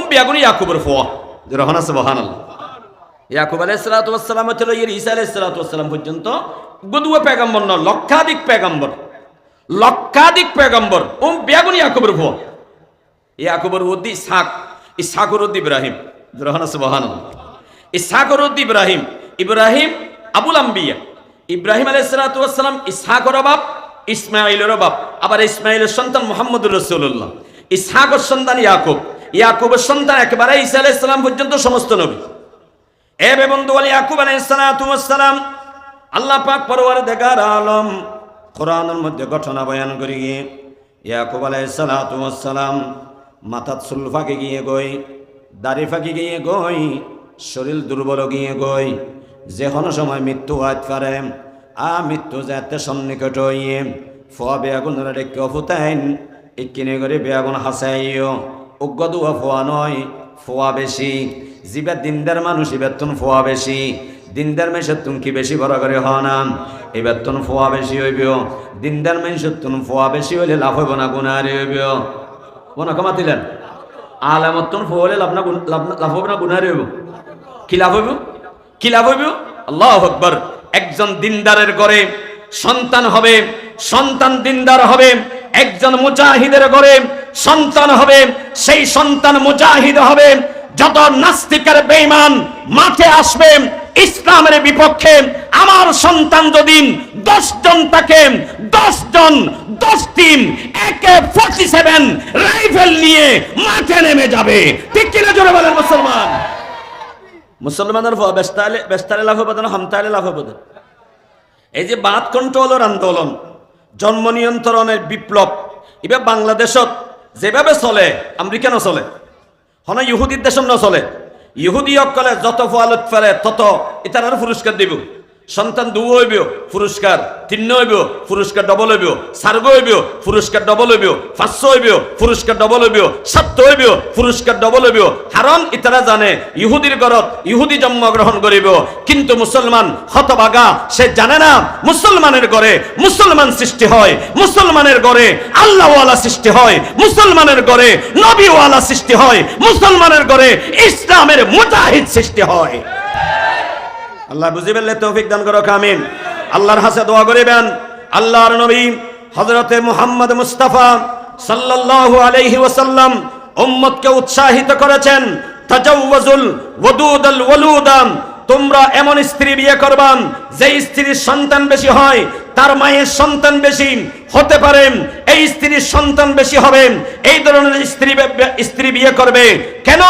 বিয়াগুন ইয়াকুবের ফোয়া রহনা সুবহানাল্লাহ। ইয়াকুব আলাইহিস সালাতু ওয়াস সালাম হতে লই ঈসা আলাইহিস সালাতু ওয়াস সালাম পর্যন্ত গদুয়া পেগম্বর না, লক্ষাধিক পেগম্বর, লক্ষাধিক পেগম্বর বিয়াগুন ইয়াকুবের ফোয়া। ইয়াকুবের উদ্দি ইসহাক, ইসহাকের উদ্দি ইব্রাহিম রহনা সুবহানাল্লাহ। ইসহাকের উদ্দি ইব্রাহিম, ইব্রাহিম আবুল আম্বিয়া। ইব্রাহিম আলাইহিস সালাতু ওয়াস সালাম ইসহাকের বাপ, ইসমাঈলের বাপ, আবার ইসমাঈলের সন্তান মুহাম্মদুর রাসূলুল্লাহ। ইসহাকের সন্তান ইয়াকুব, ইয়াকুবের সন্তান একেবারে ঈসা আলাইহিস সালাম পর্যন্ত সমস্ত নবী। এ বে বন্ধু বলি, ইয়াকুব আলাইহিস সালাতু ওয়াস সালাম আল্লাহ পাক পরওয়ারদিগার আলম কোরআনের মধ্যে ঘটনা বয়ান করি গিয়ে ইয়াকুব আলাইহিস সালাতু ওয়াস সালাম মাথাত চুল ফাঁকি গিয়ে গই, দাড়ি ফাঁকি গিয়ে গই, শরীর দুর্বল গিয়ে গই, যে কোনো সময় মৃত্যু হইতে পারে। মৃত্যু যাতে সন্নিকট হইয়ে ফোয়া বেয়াগুনের ডেকে ফুতাইন, ইকিনে করে বেয়াগুন হাসাইও। উগ্র দুয়া ফোয়া নয়, ফোয়া বেশি। জিবার দিনদার মানুষ এবার তুন ফোয়া বেশি, দিনদার মেসের তুন কি বেশি বড় করে হওয়া না, এবার তুন ফোয়া বেশি হইব। দিনদার মেসের তুন ফোয়া বেশি হইলে লাভ হইব না, গুনাহারি হইব। মনে কমাতিলেন আলামত তুন ফোয়া হইলে লাভ হবে না, গুনাহারি হইব। কি লাভ হইব? কি লাভ হইব? আল্লাহু আকবার। একজন দিনদারের ঘরে সন্তান হবে, সন্তান দিনদার হবে। একজন মুজাহিদের ঘরে সন্তান হবে, সেই সন্তান মুজাহিদ হবে। যত নাস্তিকের বেঈমান মাঠে আসবে ইসলামের বিপক্ষে, আমার সন্তান যদি 10 জন থাকে, 10 জন 10 টিম AK-47 রাইফেল নিয়ে মাঠে নেমে যাবে। ঠিক কিনা জোরে বলেন মুসলমান? মুসলমানের বেস্তারে লাভ হবে না, হামতালে লাভ হবে না। এই যে বাদ কন্ট্রোলের আন্দোলন, জন্ম নিয়ন্ত্রণের বিপ্লব, এবার বাংলাদেশত যেভাবে চলে আমেরিকানও চলে, হন ইহুদির দেশ ন চলে। ইহুদি অকলে যত ফোয়ালত ফেলে তত ইতার পুরস্কার দিব। সন্তান 2 হইব পুরস্কার, 3 হইব পুরস্কার ডবল হইব, 4 হইব পুরস্কার ডবল হইব, 500 হইব পুরস্কার ডবল হইব, 7 হইব পুরস্কার ডবল হইব। কারণ ইতারা জানে ইহুদির ঘরত ইহুদি জন্মগ্রহণ করিব, কিন্তু মুসলমান হতভাগা সে জানে না মুসলমানের ঘরে মুসলমান সৃষ্টি হয়, মুসলমানের ঘরে আল্লাহওয়ালা সৃষ্টি হয়, মুসলমানের ঘরে নবীওয়ালা সৃষ্টি হয়, মুসলমানের ঘরে ইসলামের মুজাহিদ সৃষ্টি হয়। আল্লাহ বুঝি বললে তৌফিক দান করো, আমিন। আল্লাহর হাতে দোয়া করিবেন। আল্লাহর নবী হযরতে মুহাম্মদ মুস্তাফা সাল্লাল্লাহু আলাইহি ওয়াসাল্লাম উম্মতকে উৎসাহিত করেছেন, তাজাওয়াজুল ওয়াদুদাল ওয়ালুদাম, তোমরা এমন স্ত্রী বিয়ে করবা যে স্ত্রীর সন্তান বেশি হয়, তার মায়ের সন্তান বেশি হতে পারে, এই স্ত্রীর সন্তান বেশি হবে, এই ধরনের স্ত্রী বিয়ে করবে। কেন?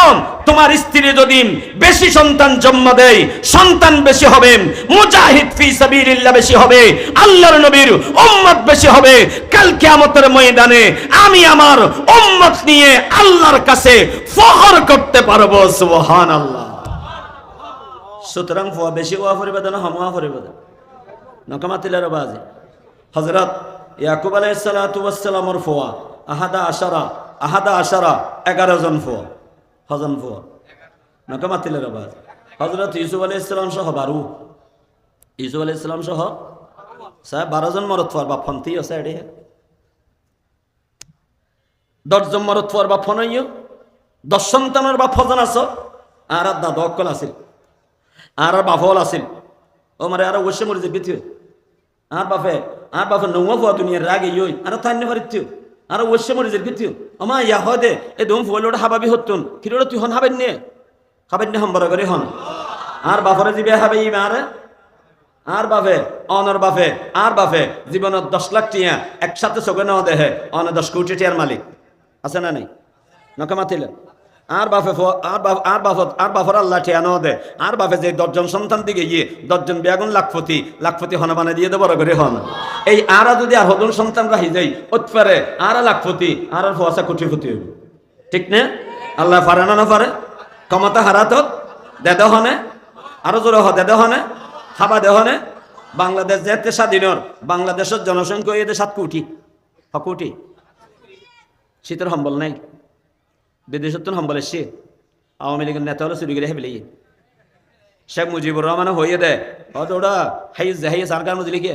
তোমার স্ত্রী যদি বেশি সন্তান জন্ম দেয়, সন্তান বেশি হবে, মুজাহিদ ফি সাবিলিল্লাহ বেশি হবে, আল্লাহর নবীর উম্মত বেশি হবে। কাল কিয়ামতের ময়দানে আমি আমার উম্মত নিয়ে আল্লাহর কাছে ফখর করতে পারবো। সুবহানাল্লাহ। সুতরাং ফুয়া বেশি ওয়া ফরিবাদ না হামওয়া ফরিবাদ নকমাতিলার বাজে। হযরত ইয়াকুব আলাইহিস সালাতু ওয়াস সালামের ফুয়া আহাদা আশারা 11 জন ফুয়া, হজন ফুয়া নকমাতিলার বাজে। হযরত ইউসুফ আলাইহিস সালাম সহ 12, ইউসুফ আলাইহিস সালাম সহ 12 জন মরদ ফুয়ার বাপ ফন্তি আছে এডে 10 জন মরদ ফুয়ার বাপ ফনাইও 10 সন্তানের বাপ ফজন আছো। আর দাদা অকল আছিল, আর বাফল আছিল, ও মারে আর ওসে মরে যে বিথিও আর বাপে নৌয়া ফুয়া দুনিয়ার রাগে ইই আর তাইনে পারিত আর ওসে মরে যে বিথিও আমা ইয়া হদে এ দম ফুলোড হাবাবি হতুন কিরোড তুই হন হাবেন নে হাম্বর করে হন। আর বাফরে জিবে হাবে ই মারে আর বাপে অনর বাপে আর বাপে জীবনত 10 লাখ টিয়া একসাথে চোখে ন দেহে অন 10 কোটি টিয়ার মালিক আছে না নাই? নকমাতিলে আর বাপে আর বাপর আল্লাহ টিয়া ন দে। আর বাপে যে 10 জন সন্তান দিকে গিয়ে 10 জন বেগুন লাখপতি হন বানাই দিয়ে দে বড় করে হন। এই আরা যদি আর হদন সন্তান রাহি যাই উৎপারে আর লাখপতি আর ফোয়াশা কোটিপতি হইব, ঠিক না? আল্লাহ পারে না পারে? ক্ষমতা হারাত দেদ হনে আরো জোর হ দেদ হনে খাবা দেহনে। বাংলাদেশ যেতে স্বাধীনর বাংলাদেশের জনসংখ্যা এতে 7 কোটি, কোটি। শীতের সম্বল নাই, বিদেশের তো সম্বল এসছে। আওয়ামী লীগের নেতা হলো চুরি করে হেবলে শেখ মুজিবুর রহমান হইয়ে দেয় ওটা হাই সরকার নদিলি কে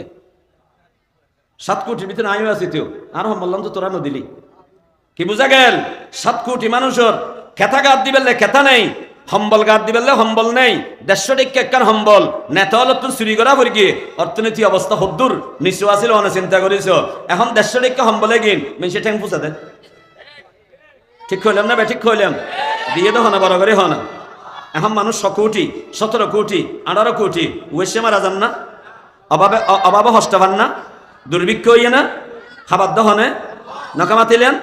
7 কোটির ভিতরে আমিও আছি তুই আর বললাম তো তোরা নদিলি কি বুঝা গেল? 7 কোটি মানুষের খেতা গাদ দিবেলে খেতা নেই, হম্বল গাদ দিবেলে হম্বল নেই। 150 টাকা একখান হম্বল নেতা হলো তুই চুরি করা পড়ি গিয়ে অর্থনীতি অবস্থা হদ্দুর নিচু আছিল অনেক চিন্তা করিস। এখন 150 টাকা হম্বলে গিন মিশে ঠ্যাং পুষা দেন। ঠিক হইলাম না? ঠিক হইলাম? দিয়ে তো হনা বড় করে হনা। এখন মানুষ 100 কোটি 17 কোটি 18 কোটি ওয়েসে মারা যান না, অভাবে হষ্ট পান না, দুর্ভিক্ষ হইয়ে না, খাবার দহনে নকামাতিলেন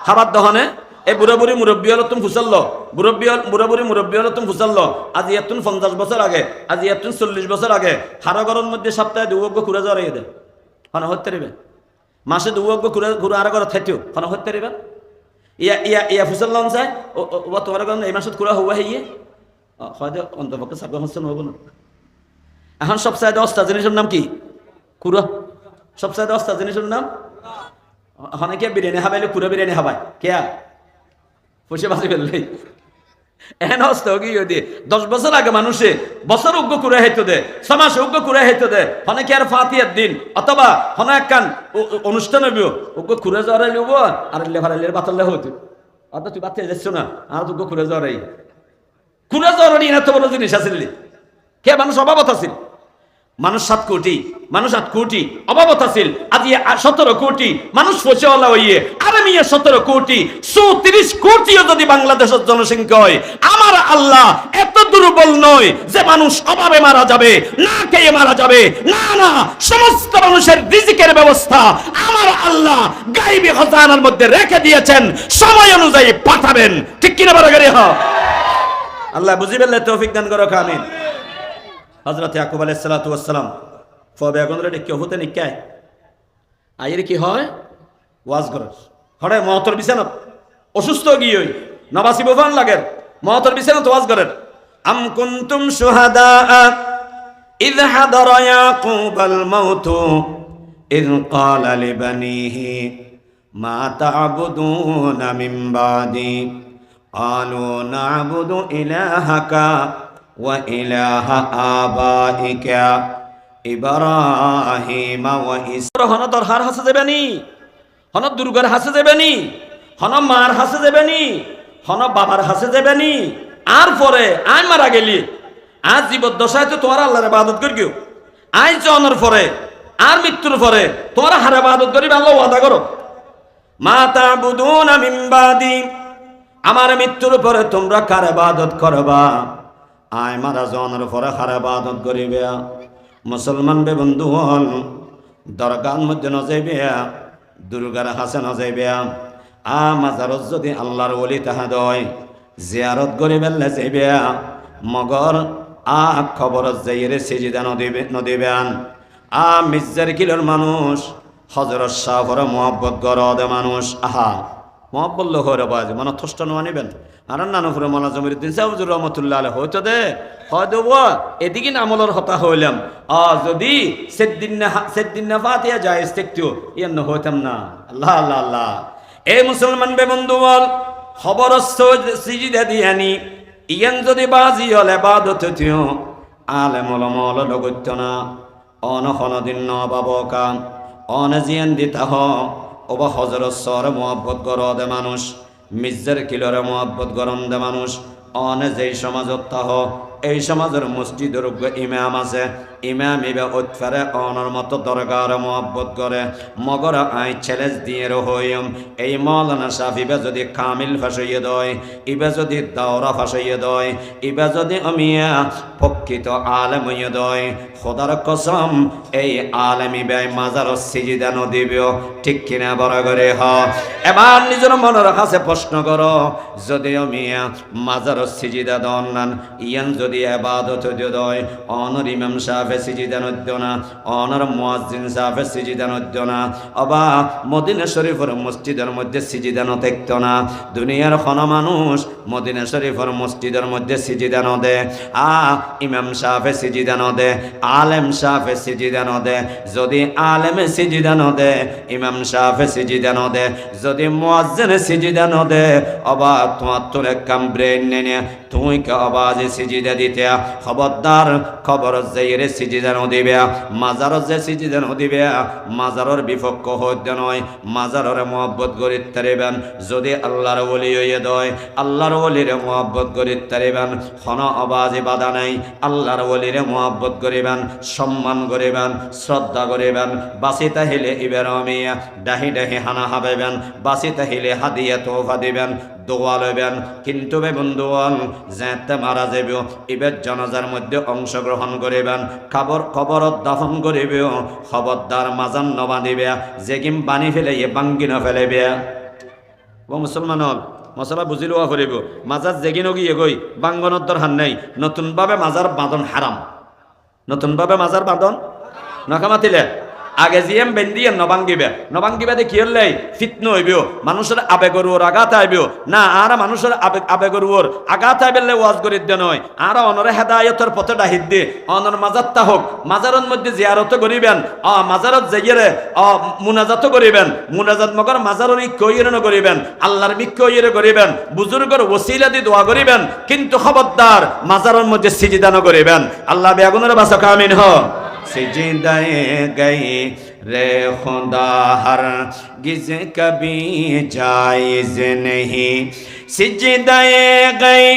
খাবার দহনে। এই বুড়ি মুরব্বী হলো তুমি ফুসাল্ল, মুরব্বী হলো তুমি ফুসাল্ল। আজি এতুন 50 বছর আগে, আজি এতুন 40 বছর আগে হারাগরের মধ্যে সপ্তাহে 2 অজ্ঞ ঘুরে যাওয়ার দে হন হতে পারিবে। মাসে 2 অজ্ঞ ঘুরে আর ঘর থাকতেও হন হতে পারিবে। ইয়া ফুসাল্লাম চাই ও তোমার এই মাসত ঘুরা হওয়া হইয়ে হয়তো অন্তপক্ষে 7 বছর হবো না। এখন সবচেয়ে 10টা জিনিসের নাম কি? কুড়া। সবচেয়ে 10টা জিনিসের নাম অনেকে বিরিয়ানি হাবাইলে কুড়া বিরিয়ানি হাবাই কেয়া পয়সা বাঁচি ফেললে এন হস্ত কি 10 বছর আগে মানুষে বছর উগ্র করে হইতো দে, 6 মাস উগ্র করে হইতো দে। অনেকে আর ফাতিয়ার দিন অথবা হন একখান অনুষ্ঠান হইব উগ্র খুঁড়ে জ্বরাই লব আর লেভারাইলের বাতালে হইতো অত তুই বাচ্চা যাচ্ছ না আর উগ্র খুঁড়ে জ্বরাই খুঁড়ে জ্বরানি এত বড় জিনিস আছিল কে? মানুষ অভাবত আছিল। মানুষ 7 কোটি, মানুষ 8 কোটি অভাবত আছিল। আজি 17 কোটি মানুষ পয়সাওয়ালা হইয়ে আরে মিয়া 17 কোটি 34 কোটিও যদি বাংলাদেশের জনসংখ্যা হয়, আমার আল্লাহ এত দুর্বল নয় যে মানুষ অভাবে মারা যাবে, না খেয়ে মারা যাবে। না না, সমস্ত মানুষের রিজিকের ব্যবস্থা আমার আল্লাহ গায়বী খাজানার মধ্যে রেখে দিয়েছেন, সময় অনুযায়ী পাঠাবেন। ঠিক কিনা বড় গাড়ি হ আল্লাহ বুঝিবেন তৌফিক দান করো। আমিন। হযরত ইয়াকুব আলাইহিস সালাতু ওয়াস সালাম ফবে আগনরে ডেকে হতে নিকায় আইরে কি হয় ওয়াজ করে হড়ে মওতর বিছানত অসুস্থ গিয়ে নবাসি বফান লাগে মওতর বিছানত ওয়াজ করে। আম কুনতুম শুহাদা ইয হাদারা ইয়াকুবাল মাউত ইয ক্বালা লিবানিহি মা তা'বুদুনা মিন বাদি ক্বালু না'বুদু ইলাহাকা وإله آبائك إبراهيم وإسحاق হন দরহার হাসে যাবেনি, হন দুর্গার হাসে যাবেনি, হন মার হাসে যাবেনি, হন বাবার হাসে যাবেনি। আর পরে আই মারা গেলি আজ জীবদ্দশায় তো তোমার আল্লাহর ইবাদত করিও। আই জন্মের পরে আর মৃত্যুর পরে তোমার হার ইবাদত করিবে আল্লাহ ওয়াদা করো। মা তা'বুদুনা মিন বাদি, আমার মৃত্যুর পরে তোমরা কার ইবাদত করবা? আয় মারা জনের পরে হার ইবাদত করিবে মুসলমান বে বন্ধু হল দরগার মধ্যে নজাইবে দুর্গার হাসে নজাইবে মাজারত যদি আল্লাহর ওলি তাহা দয় জিয়ারত করি বেললে যাইবে মগর খবরত যাইরে সিজিদা নদিবেন মির্জার কিলোর মানুষ হজরত শাহর মোহাব্বত গরদে মানুষ আহা মোহাব্বত লোক বাজ মানে থষ্ট আনিবেন আর নানুপুরে মৌলানা জমিরুদ্দিন সাহেবুর রহমতুল্লাহ আলাইহি হয়তো দে হয় দেব এদিকে আমলের হতা হইলাম যদি সেদিন ফাতিয়া যায় দেখতেও ইয়ান হইতাম না আল্লাহ আল্লাহ আল্লাহ এই মুসলমান বে বন্ধু বল খবর সিজিদা দিয়ানি ইয়ান যদি বাজি হলে বাদত হতিও আলেম ওলামা লগত্য না অনখন দিন নবাবকা অনজিয়ান দিতা হ ওবা হজরত সর মোহাব্বত গরদে মানুষ মির্জার কিলরে মোহাব্বত গরম দে মানুষ অনে যেই সমাজত তাহ এই সমাজের মসজিদের ইমাম আছে ইমাম ইবে উৎফারে অনর মতো দরগার মোহাব্বত করে মগর আই চ্যালেঞ্জ দিয়ে রহইম এই মৌলানা শাফিবে যদি কামিল ফাঁসাইয়ে দয় ইবে যদি দাওরা ফাঁসাইয়ে দয় ইবে যদি অমিয়া প্রকৃত আলেম হইয়ে দয় খোদার কসম এই আলেম ইবে মাজার সিজিদা নদিবেও ঠিক কিনা বড় করে হ এবার নিজের মনের কাছে প্রশ্ন করো যদি অমিয়া মাজার সিজিদা দন ইয়ান যদি ইবাদত দয় অনর ইমাম সাহেব সিজিদা নদ্য না অনর মুয়াজ্জিন সাহেব সিজিদা নদ্য না অবা মদিনা শরীফের মসজিদের মধ্যে সিজিদা নতেক্ত না দুনিয়ার কোন মানুষ মদিনা শরীফের মসজিদের মধ্যে সিজিদা নদে ইমাম সাহেব সিজিদা নদে আলেম সাহেব সিজিদা নদে যদি আলেমে সিজিদা নদে ইমাম সাহেব সিজিদা নদে যদি মুয়াজ্জিন সিজিদা নদে অবা তোমার তোরে কাম ব্রেন নেনে তুই কে আওয়াজ সিজিদা দিতে খবরদার খবর যাইরে সিজিদা নদিবে মাজারত যে সিজিদা নদিবে মাজারর বিপক্ষ হইতে নয় মাজাররে মোহাব্বত করিত তারিবেন যদি আল্লাহর ওলি হইয়ে দয় আল্লাহর ওলিরে মোহাব্বত করিত তারিবেন কোন আওয়াজে বাধা নাই আল্লাহর ওলিরে মোহাব্বত করিবেন সম্মান করিবেন শ্রদ্ধা করিবেন বাসি তাহিলে ইবেরামিয়া ডাহি ডাহি হানা হাবেবেন বাসি তাহিলে হাদিয়া তোফা দিবেন দোয়া লইবেন কিন্তু বে বন্ধুগণ যেতে মারা যাবে ইবের জানাজার মধ্যে অংশগ্রহণ করিবেন কবরত দাফন করিবে খবরদার মাজান নবা দিবে যেকিম বানি ফেলে বাঙ্গি না ফেলেবে ও মুসলমান হল মশলা বুঝি লোৱা ফুৰিব মাজার জেগিনো গিয়ে গই বাঙ্গনের দরকার নাই নতুনভাবে মাজার বাঁধন হারাম নতুনভাবে মাজার বাঁধন নখামাতিলে আগে জিএম বেন্দিয়ে নবাঙ্গিবে কি হলে ফিতন হইব মানুষের আবেগর ওর আঘাত আইব না আর মানুষের আবেগর ওর আঘাত আইবেলে ওয়াজ করি দে নয় আর অনরে হেদায়তের পথে ডাহিত দিয়ে অনর মাজারটা হোক মাজারের মধ্যে জিয়ারত করিবেন মাজারত যাইয়ে মুনাজাত করিবেন মুনাজাত মগর মাজারের ইক্কইরে করিবেন আল্লাহর মিক্কইরে করিবেন বুজুর্গর ওসিলা দিয়ে দোয়া করিবেন কিন্তু খবরদার মাজারের মধ্যে সিজদা ন করিবেন আল্লাহ বেগুনের বাসা কামিন হ सिजदाए गए रे खुदा हर गिज कभी जायज नहीं सिजदाए गए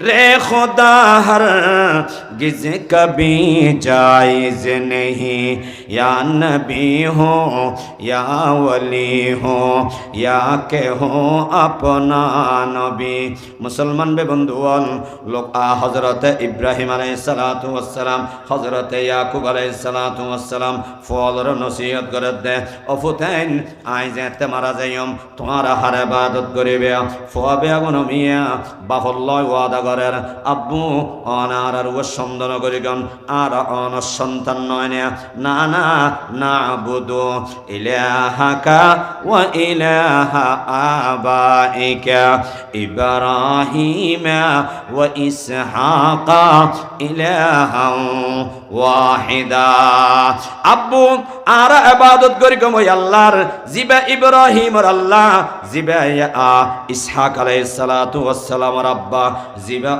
रे खुदा हर गिज कभी जायज नहीं या नबी हो या वली हो या के हो अपना नबी मुसलमान बे बंधुअन लोग हजरत इब्राहिम अलैहिस्सलातु वस्सलाम हजरत याकूब अलैहिस्सलातु वस्सलाम फलर नसीहत कर दे अफुतैन आइ जेते मारा जायम तुम्हारा हर इबादत करिबे फबे गुनमिया बाहुल्लाह ওয়াদা করেন আব্বু অনার আর ও সন্ধান করিগন আর অন সন্তান নয় না না নাবুদু ইলাহাকা ওয়া ইলাহা আবাইকা ইব্রাহিম ওয়া ইসহাকা ইলাহান ওয়াহিদা আব্বু আর ইবাদত করিগম ওই আল্লাহর জিবা ইব্রাহিমের আল্লাহ জিবা ইসহাক আলাইহিস সালাতু ওয়াস সালাম রাব্বা জিবা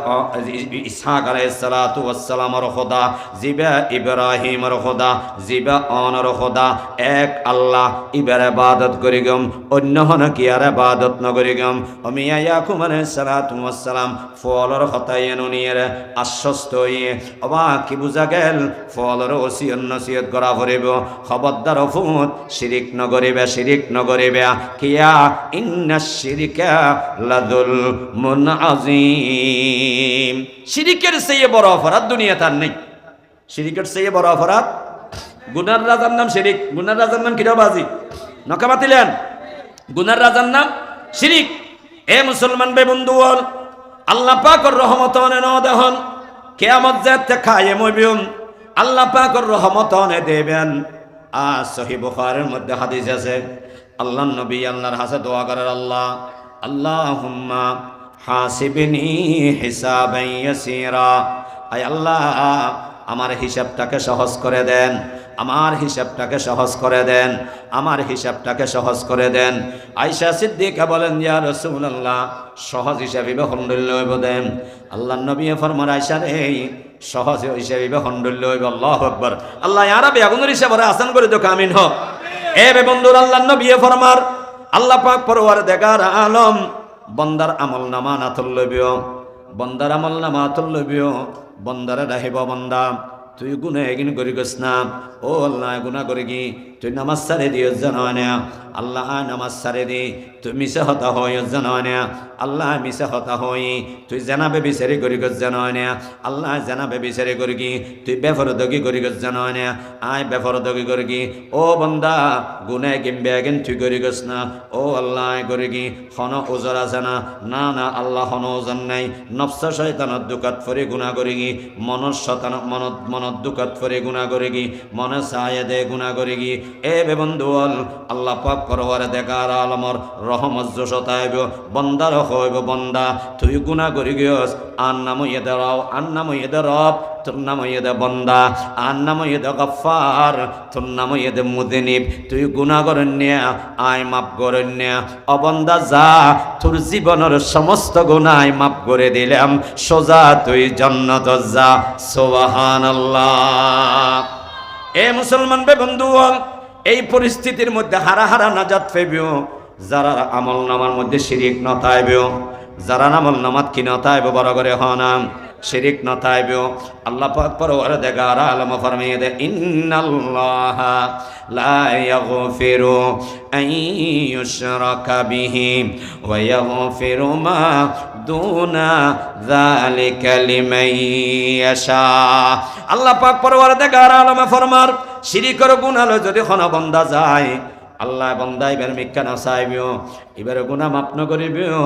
ইসহাক আলাইহিসসালাতু ওয়াসসালামের খোদা জিবা ইব্রাহিমের খোদা জিবা অনর খোদা এক আল্লাহ ইবার ইবাদত করিগম অন্য হন কি আর ইবাদত ন করিগম আমি ইয়াকুব আলাইহিসসালাতু ওয়াসসালাম ফলর খতায়ন নিয়ে আশ্বস্ত হয়ে অবা কি বুঝা গেল ফলর ওসিয়ত নসিহত করা ভরিব খবরদার ফুত শিরিক ন করিবে কিয়া ইন্নাশ শিরকা লাযুলমুন আযীম আজিম। শিরিকের চেয়ে বড় অপরাধ দুনিয়াতে আর নেই। শিরিকের চেয়ে বড় অপরাধ, গুনার রাজার নাম শিরিক। গুনার রাজার নাম কিরা বাজি নকা মাতিলেন? গুনার রাজার নাম শিরিক। এ মুসলমান বে বন্ধুগণ, আল্লাহ পাকের রহমত অনে ন দেহন, কিয়ামত যেতে কায়েম হইবেন, আল্লাহ পাকের রহমত অনে দেবেন। আর সহিহ বুখারীর মধ্যে হাদিস আছে, আল্লাহর নবী আল্লাহর কাছে দোয়া করেন, আল্লাহুম্মা হাসিবনি হিসাবান ইয়াসীরা। আয় আল্লাহ, আমার হিসাবটাকে সহজ করে দেন, আমার হিসাবটাকে সহজ করে দেন, আমার হিসাবটাকে সহজ করে দেন। আয়েশা সিদ্দিকা বলেন, ইয়া রাসূলুল্লাহ, সহজ হিসাবে হন্ডুল্য হইব দেন। আল্লাহর নবী ফরমান, আয়েশা রে, সহজ হিসাবে হন্ডুল্য হইব। আল্লাহু আকবার। আল্লাহ ইয়ারা বেগুনের হিসাবে আসান করে তো কামিন হোক। এ বে বন্ধুর, আল্লাহর নবী ফরমার, আল্লাহ পাক পরওয়ারদিগার আলম বন্দার আমলনামা নাতুল লইবিও, বন্দার আমলনামা তুল লইবিও। বন্দারে রাহিব, বন্দা তুই গুনাহ এগিন করি গছ না, ও আল্লাহ গুনাহ করি কি তুই নামাজ সারে দিও জানো না, আল্লাহ নামাজ সারে দি তুই মিছে হতা হই জানো না, আল্লাহ মিছে হতা হই তুই জানাবে বিচারি করি গছ জানো না, আল্লাহ জানাবে বিচারি করি কি তুই বেফরদগি করি গছ জানো না, আয় বেফরদগি করি কি ও বন্দা গুনাহ গিমবে এগিন তুই করি গছ না, ও আল্লাহ করি কি হন ওজর আছে না, না না আল্লাহ হন ওজন নাই। নফস শয়তানের দুকাত ফরে গুনাহ করি কি, মনস শতান মনত দুকাত ফরে গুনাহ করি কি, মনে চায় দে গুনাহ করি কি। এ বে বন্ধুল, আল্লাহ পাক পরওয়ারদিগার আলমর রহমত জোশতাইব, বন্দার হইব বন্দা তুই গুনাহ করি গিয়স, আর নাম ইয়েদে রাও, আর নাম ইয়েদে রব, তোর নাম ইয়েদে বন্দা, আর নাম ইয়েদে গফফার, তোর নাম ইয়েদে মুযনিব। তুই গুনাহ করেন না, আয় মাফ করেন না। অবন্দা যা, তোর জীবনের সমস্ত গুনাহ মাফ করে দিলাম, সোজা তুই জান্নাত যা। সুবহানাল্লাহ। এ মুসলমান বে বন্ধুগণ, এই পরিস্থিতির মধ্যে হারা হারা নাজাত পাইবেও যারা আমল নামার মধ্যে শিরিক নতাইবেও, যারা আমল নামাত কি নতাইবে বড় করে হনাম শিরিক নতাইবেও। আল্লাহ পাক পরওয়ারদিগার আলম ফরমাইয়ে দে, ইন্নাল্লাহা লা ইয়াগফিরু আন ইউশরাকা বিহি ওয়া ইয়াগফিরু মা দুনা যালিকা লিমান ইয়াশা। আল্লাহ পাক পরওয়ারদিগার আলম ফরমার, শিরিকের গুনাহ যদি কোন বান্দা যায়, আল্লাহ বান্দা এবার মিক্কা না চাইবেও, এবার গুনাহ মাফ ন করিবেও,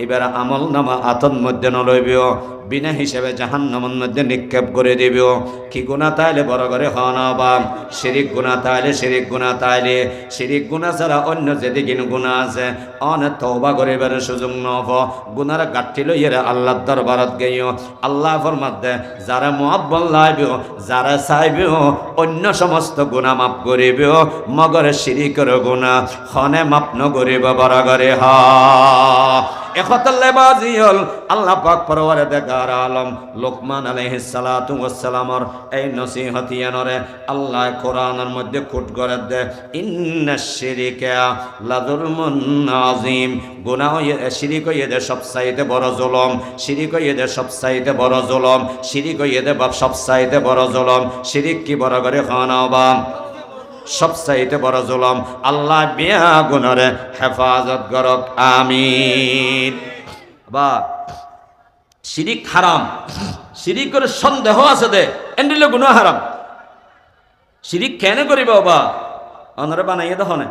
এবার আমল নামা আতন মধ্যে নলইবেও, বিনা হিসেবে জাহান্নামের মধ্যে নিক্ষেপ করে দিবেও। কি গুনাহ তাইলে বড় করে হন বা শিরিক গুনাহ তাইলে, শিরিক গুনাহ তাইলে, শিরিক গুনাহ ছাড়া অন্য যেদিকে গুনাহ আছে অনেক তওবা করিবার সুযোগ নব। গুনার গাঠি লইয়া আল্লাহর দরবারত গইও, আল্লাহ ফরমাত দে যারা মুআব্বাল লাইবেও, যারা চাইবেও অন্য সমস্ত গুনাহ মাফ করিবেও, মগর শিরিকের গুনাহ খনে মাফ ন করিব বড় করে হ। আল্লাহ পাক পরওয়ারদিগার আলম লোকমান আলাইহিস সালাতু ওয়াস সালামর এই নসিহতিয়ানরে আল্লাহ কোরআনের মধ্যে কোট করে দে, ইন্নাশ শিরিকা লাযুলমুন আযীম। গুনাহ শিরিক হইয়ে সবচাইতে বড় জুলুম, শিরিক হইয়ে সবচাইতে বড় জুলুম, শিরিক হইয়ে সবচাইতে বড় জুলুম। শিরিক কি বড় করে খানাবা সবচাইতে বড় জুলুম। আল্লাহ বিয়া গুনারে হেফাজত করক, আমিন। বা শিরিক হারাম, শিরিকের সন্দেহ আছে দে এন্ডিলে গুনাহ হারাম। শিরিক কেন করিব বা অনরে বানাইয়ে দহনে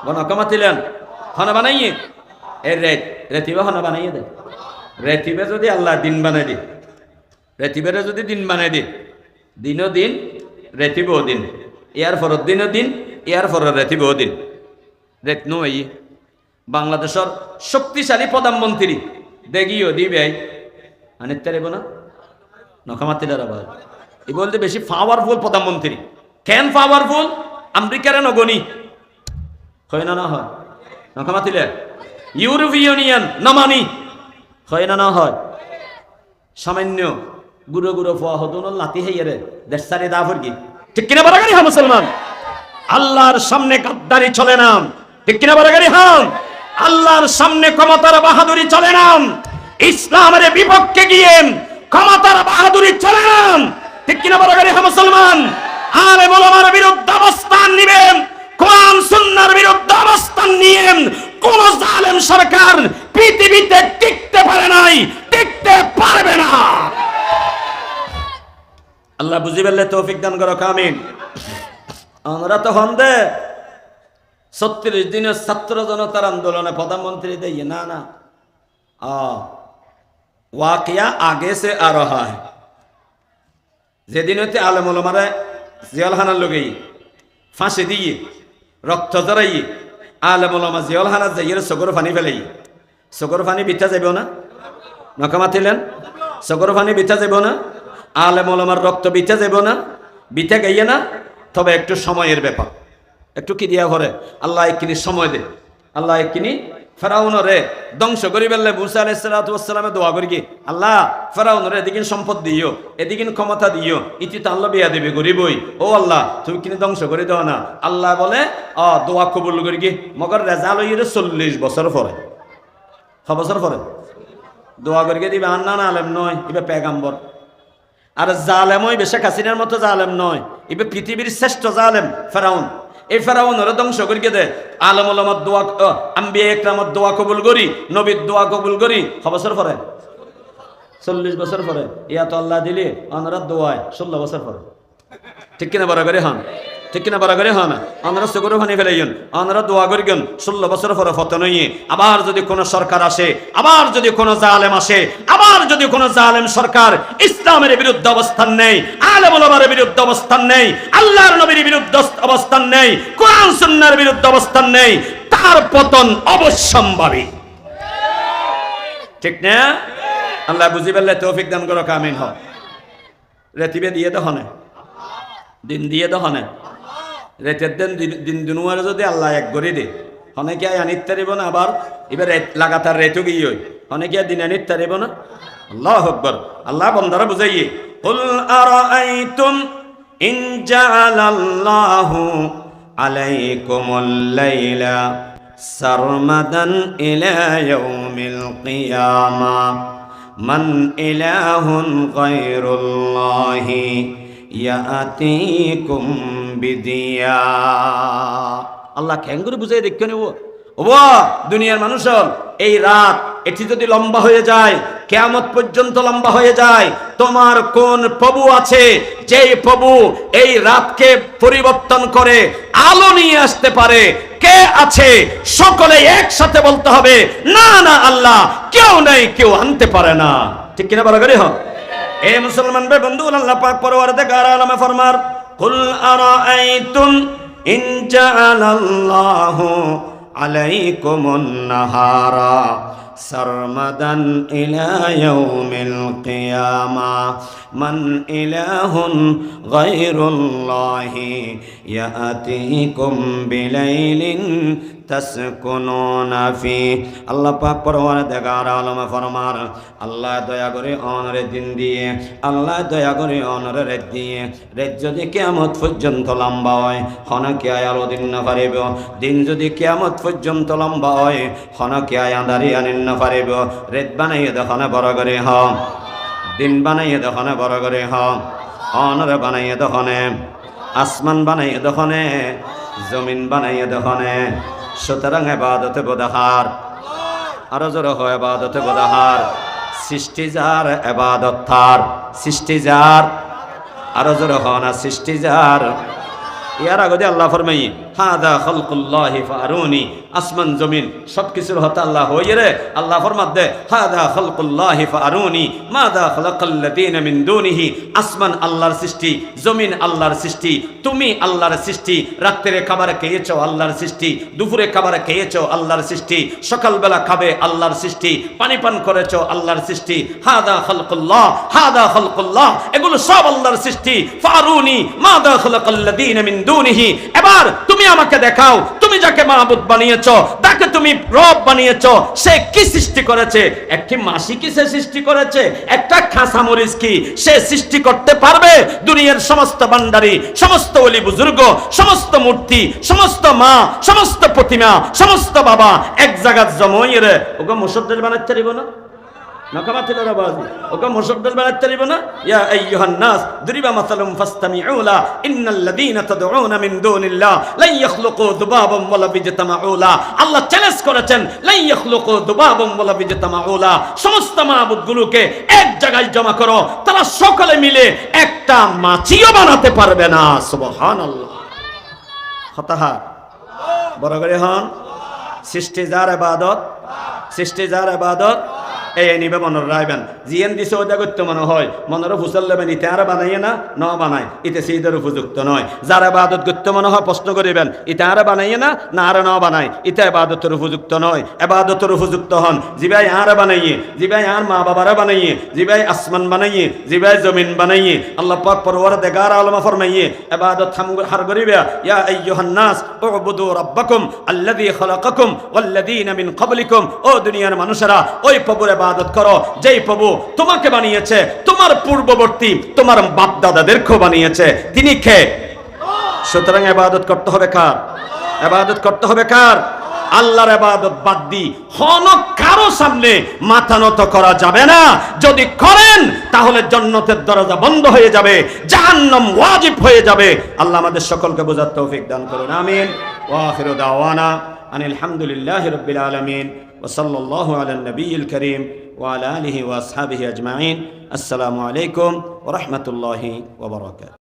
বনকমাতিলেন হনে বানাইয়ে এর রেতিবে হনে বানাইয়ে দে। রেতিবে যদি আল্লাহ দিন বানাই দি, রেতিবেরে যদি দিন বানাই দি, দিনও দিন রেতিবেও দিন, ইয়ার ফরত দিনও দিন, ইয়ার ফরত রেতিবেও দিন। রেত নই বাংলাদেশের শক্তিশালী প্রধানমন্ত্রী দেখিও দিবে আনে তারিব না নখামাতিলার আবার এই বলতে বেশি পাওয়ারফুল প্রধানমন্ত্রী। কেন পাওয়ারফুল? আমেরিকার নগণী হয় না, না হয় নখামাতিলে ইউরোপীয় ইউনিয়ন না মানি হয় না, না হয় সামান্য গুঁড়ো গুঁড়ো ফোয়া হতো লাতি হাইয়ারে দেশ সারি দাফর কি ঠিক কিনা বারাগারি হ্যাঁ মুসলমান। আল্লাহর সামনে গাদ্দারি চলে না, ঠিক কিনা বারাগারি হ্যাঁ। আল্লাহর সামনে ক্ষমতার বাহাদুরি চলে না, ইসলামের বিপক্ষে গিয়ে ক্ষমতার বাহাদুরি চলে না, ঠিক কিনা বারাগারি হ্যাঁ মুসলমান। আলেম ওলামার বিরুদ্ধে অবস্থান নিবেন, কোরআন সুন্নাহর বিরুদ্ধে অবস্থান নিয়ে কোন জালেম সরকার পৃথিবীতে টিকতে পারে নাই, টিকতে বুঝি পেলে তৌফিক দান করো, আমিন। আমরা তো হন্দে 36 দিনের ছাত্র জনতার আন্দোলনে প্রধানমন্ত্রী দেই না না ওয়াকিয়া আগে সে আরো হয়। যেদিন হইতে আলেম ওলামারে জিয়ালখানার লগেই ফাঁসি দিয়ে রক্ত জড়াই আলেম ওলামা জিয়ালখানা যাইয়ের চকুর ফানি ফেলাই, চকুর ফানি বিঠা যাব না, নকা মাতিলেন, চকুর ফানি বিঠা যাব না, আলেম ওলামার রক্ত বিঠা যাব না, বিঠা গাইয়ে না। তবে একটু সময়ের ব্যাপার, একটু কি দিয়া করে আল্লাহ একখিনি সময় দে। আল্লাহ একখিনি ফেরাউনরে ধ্বংস করি ফেললে মুসা আলাইহিস সালাতু ওয়াস সালামে দোয়া করি কি, আল্লাহ ফেরাউনরে এদিকে সম্পদ দিও, এদিকে ক্ষমতা দিও, ইতি তো আল্লাহ বিয়া দেবে গরিবই, ও আল্লাহ তুমি কিনে ধ্বংস করে দাও না। আল্লাহ বলে দোয়া কবুল করি কি, মগর রেজাল হইরে 40 বছর পরে, 6 বছর পরে দোয়া করি দিবে। আন্না না আলেম নয়, ইবে পেগাম্বর। আর জালেমই শেখ হাসিনার মতো জালেম নয়, ইবে পৃথিবীর শ্রেষ্ঠ জালেম ফেরাউন। এই ফেরাউন ওরা ধ্বংস করিয়ে দে। আলম ওলামার দোয়া, আম্বিয়া ইকরামের দোয়া কবুল করি, নবীর দোয়া কবুল করি 6 বছর পরে, 40 বছর পরে। ইয়া তো আল্লাহ দিলি ওনারা দোয়ায় 16 বছর পরে। ঠিক কিনা বরাবরই হন, ঠিক কিনা বরাবরই হন। ওনারা চকুর ফানি ফেলাইন, ওনারা দোয়া করিগেন 16 বছর পরে ফতন হইয়ে। আবার যদি কোনো সরকার আসে, আবার যদি কোনো জালেম আসে, আবার যদি কোনো জালেম সরকার ইসলামের বিরুদ্ধে অবস্থান নেই, আলেম ওলামার বিরুদ্ধে অবস্থান নেই, আল্লাহর নবীর বিরুদ্ধে অবস্থান নেই, কোরআন সুন্নাহর বিরুদ্ধে অবস্থান নেই, তার পতন অবশ্যম্ভাবী। ঠিক না? আল্লাহ বুঝি পেলে তৌফিক দান করো, আমিন। হ রেতিবে দিয়ে দহনে, দিন দিয়ে দহনে, রেতের দিন দুনুয়ারে যদি আল্লাহ এক করে দে, অনেকে আনিত তারিব না। আবার এবার লাগাতার রেতু গিয়ে অনেকে দিন আনিত তারিব না। আল্লাহু আকবার। আল্লাহ বন্দারা বুঝাইয়ে, কুল আরাআইতুম ইন জাআলাল্লাহু আলাইকুমুল লাইলা সারমাদান ইলা ইয়াউমিল কিয়ামা মান ইলাহুন গায়রুল্লাহি ইয়াতিকুম বিদিয়া। আল্লাহ খেঙ্গুরে বুঝাই দেখে নেব। ও দুনিয়ার মানুষ, এই রাত এটি যদি লম্বা হয়ে যায়, কিয়ামত পর্যন্ত লম্বা হয়ে যায়, তোমার কোন প্রভু আছে যেই প্রভু এই রাতকে পরিবর্তন করে আলো নিয়ে আসতে পারে? কে আছে? সকলে একসাথে বলতে হবে, না না আল্লাহ কেউ নাই, কেউ আনতে পারে না। ঠিক কিনা বলা করি? হ্যাঁ এ মুসলমান ভাই বন্ধু, আল্লাহ পাক পরওয়ারদিগার আলমে ফরমার, কুল আরাআইতুম ইন জাআলাল্লাহু আলাইকুমুন নাহারা সারমাদান ইলা ইয়াউমিল কিয়ামা মান ইলাহুন গায়রুল্লাহি ইয়াতিকুম বিলাইলিন তাসকুনুনা ফি। আল্লাহ পাক পরওয়ারদিগার আলমে ফরমার, আল্লাহ দয়া করে অনরে দিন দিয়ে, আল্লাহ দয়া করে অনরে রাত দিয়ে। রাত যদি কিয়ামত পর্যন্ত লম্বা হয়, হনকে আলো দিন না পারিব। দিন যদি কিয়ামত পর্যন্ত লম্বা হয়, হনকে আন্ধারি আনিন না পারিব। রাত বানাইয়ে দখনে বড় করে হ, দিন বানাইয়ে দখনে বড় করে হ, অনরে বানাইয়ে দখনে, আসমান বানাইয়ে দখনে, জমিন বানাইয়ে দখনে। সুতরাং ইবাদতে বদাহার, আরো জোরে হয় ইবাদতে বদাহার। সৃষ্টি যার ইবাদত তার, সৃষ্টি যার, আরো জোরে হয় না সৃষ্টি যার। ইয়ার আগে আল্লাহ ফরমাই, হাদা খালকুল্লাহি ফারুনি, আসমান জমিন সবকিছুর হতে আল্লাহ হইয়ে রে। আল্লাহ ফরমাত দে, হাদা খালকুল্লাহি ফারুনি মাযা খালাকাল্লাযীনা মিন দুনিহি। আসমান আল্লাহর সৃষ্টি, জমিন আল্লাহর সৃষ্টি, তুমি আল্লাহর সৃষ্টি। রাত্রে খাবার খেয়েছো আল্লাহর সৃষ্টি, দুপুরে খাবার খেয়েছো আল্লাহর সৃষ্টি, সকালবেলা খাবে আল্লাহর সৃষ্টি, পানি পান করেছো আল্লাহর সৃষ্টি। হাদা খালকুল্লাহ, হাদা খালকুল্লাহ, এগুলো সব আল্লাহর সৃষ্টি। ফারুনি মাযা খালাকাল্লাযীনা মিন দুনিহি। এবার তুমি আমাকে দেখাও, তুমি যাকে মাবুদ বানিয়েছো, তাকে তুমি রব বানিয়েছো, সে কি সৃষ্টি করেছে? একটি মাছি কি সে সৃষ্টি করেছে? একটা খাসা মরিচ কি সে সৃষ্টি করতে পারবে? দুনিয়ার সমস্ত ভান্ডারী, সমস্ত ওলি বুজুর্গ, সমস্ত মূর্তি, সমস্ত মা, সমস্ত প্রতিমা, সমস্ত বাবা এক জায়গা জমাইয়ে রে ওকে মুসদ্দের বানাতে পারিব না? নকামাতিলারা বাজি ওকে মুসদ্দল বানাতে পারিব না ইয়া আইয়ুহান নাস দুরিবা মাসালুম ফাসতামিউ লা ইন্নাল্লাযীনা তাদউনা মিন দুনিল্লাহ লা ইয়াখলুকু যুবাবাম ওয়ালা বিজতামাউ লা আল্লাহ চ্যালেঞ্জ করেছেন লা ইয়াখলুকু যুবাবাম ওয়ালা বিজতামাউ লা সমস্ত মাবুদগুলোকে এক জায়গায় জমা করো তারা সকলে মিলে একটা মাছিও বানাতে পারবে না সুবহানাল্লাহ হতাহা বড় করে হন সৃষ্টি যার ইবাদত এই নিবে মনের রাইবেন জিএন দিছে ওটা করতে মনে হয় মনের ফুসল লেবেন ইতে আর বানাইয়ে না ন বানায় ইতে সেইদের উপযুক্ত নয় যারা ইবাদত করতে মনে হয় প্রশ্ন করিবেন ইতে আর বানাইয়ে না আর ন বানায় ইতে ইবাদতের উপযুক্ত নয় ইবাদতের উপযুক্ত হন জিবাই আর বানাইয়ে জিবাই আর মা বাবারা বানাইয়ে জিবাই আসমান বানাইয়ে জিবাই জমিন বানাইয়ে আল্লাহ পাক পরওয়ারদিগার আলম ফরমাইয়ে ইবাদত হার করিবে ইয়া আইয়ুহান নাস উবুদু রাব্বাকুম আল্লাযী খালাকাকুম ওয়াল্লাযীনা মিন ক্বাবলিকুম ও দুনিয়ার মানুষেরা ওই প্রভুর ইবাদত করো যেই প্রভু তোমাকে বানিয়েছে তোমার পূর্ববর্তী তোমার বাপ দাদাদেরকেও বানিয়েছে তিনি কে সুতরাং ইবাদত করতে হবে কার আল্লাহর ইবাদত বাদ দি কোন কারো সামনে মাথা নত করা যাবে না যদি করেন তাহলে জান্নাতের দরজা বন্ধ হয়ে যাবে জাহান্নাম ওয়াজিব হয়ে যাবে আল্লাহ আমাদের সকলকে বোঝার তৌফিক দান করুন আমিন ওয়া আখিরু দাওয়ানা আনিল হামদুলিল্লাহি রাব্বিল আলামিন ওয়া সাল্লাল্লাহু আলান নবিয়িল কারীম ওয়া আলা আলিহি ওয়া আসহাবিহি আজমাইন আসসালামু আলাইকুম ওয়া রাহমাতুল্লাহি ওয়া বারাকাতুহু।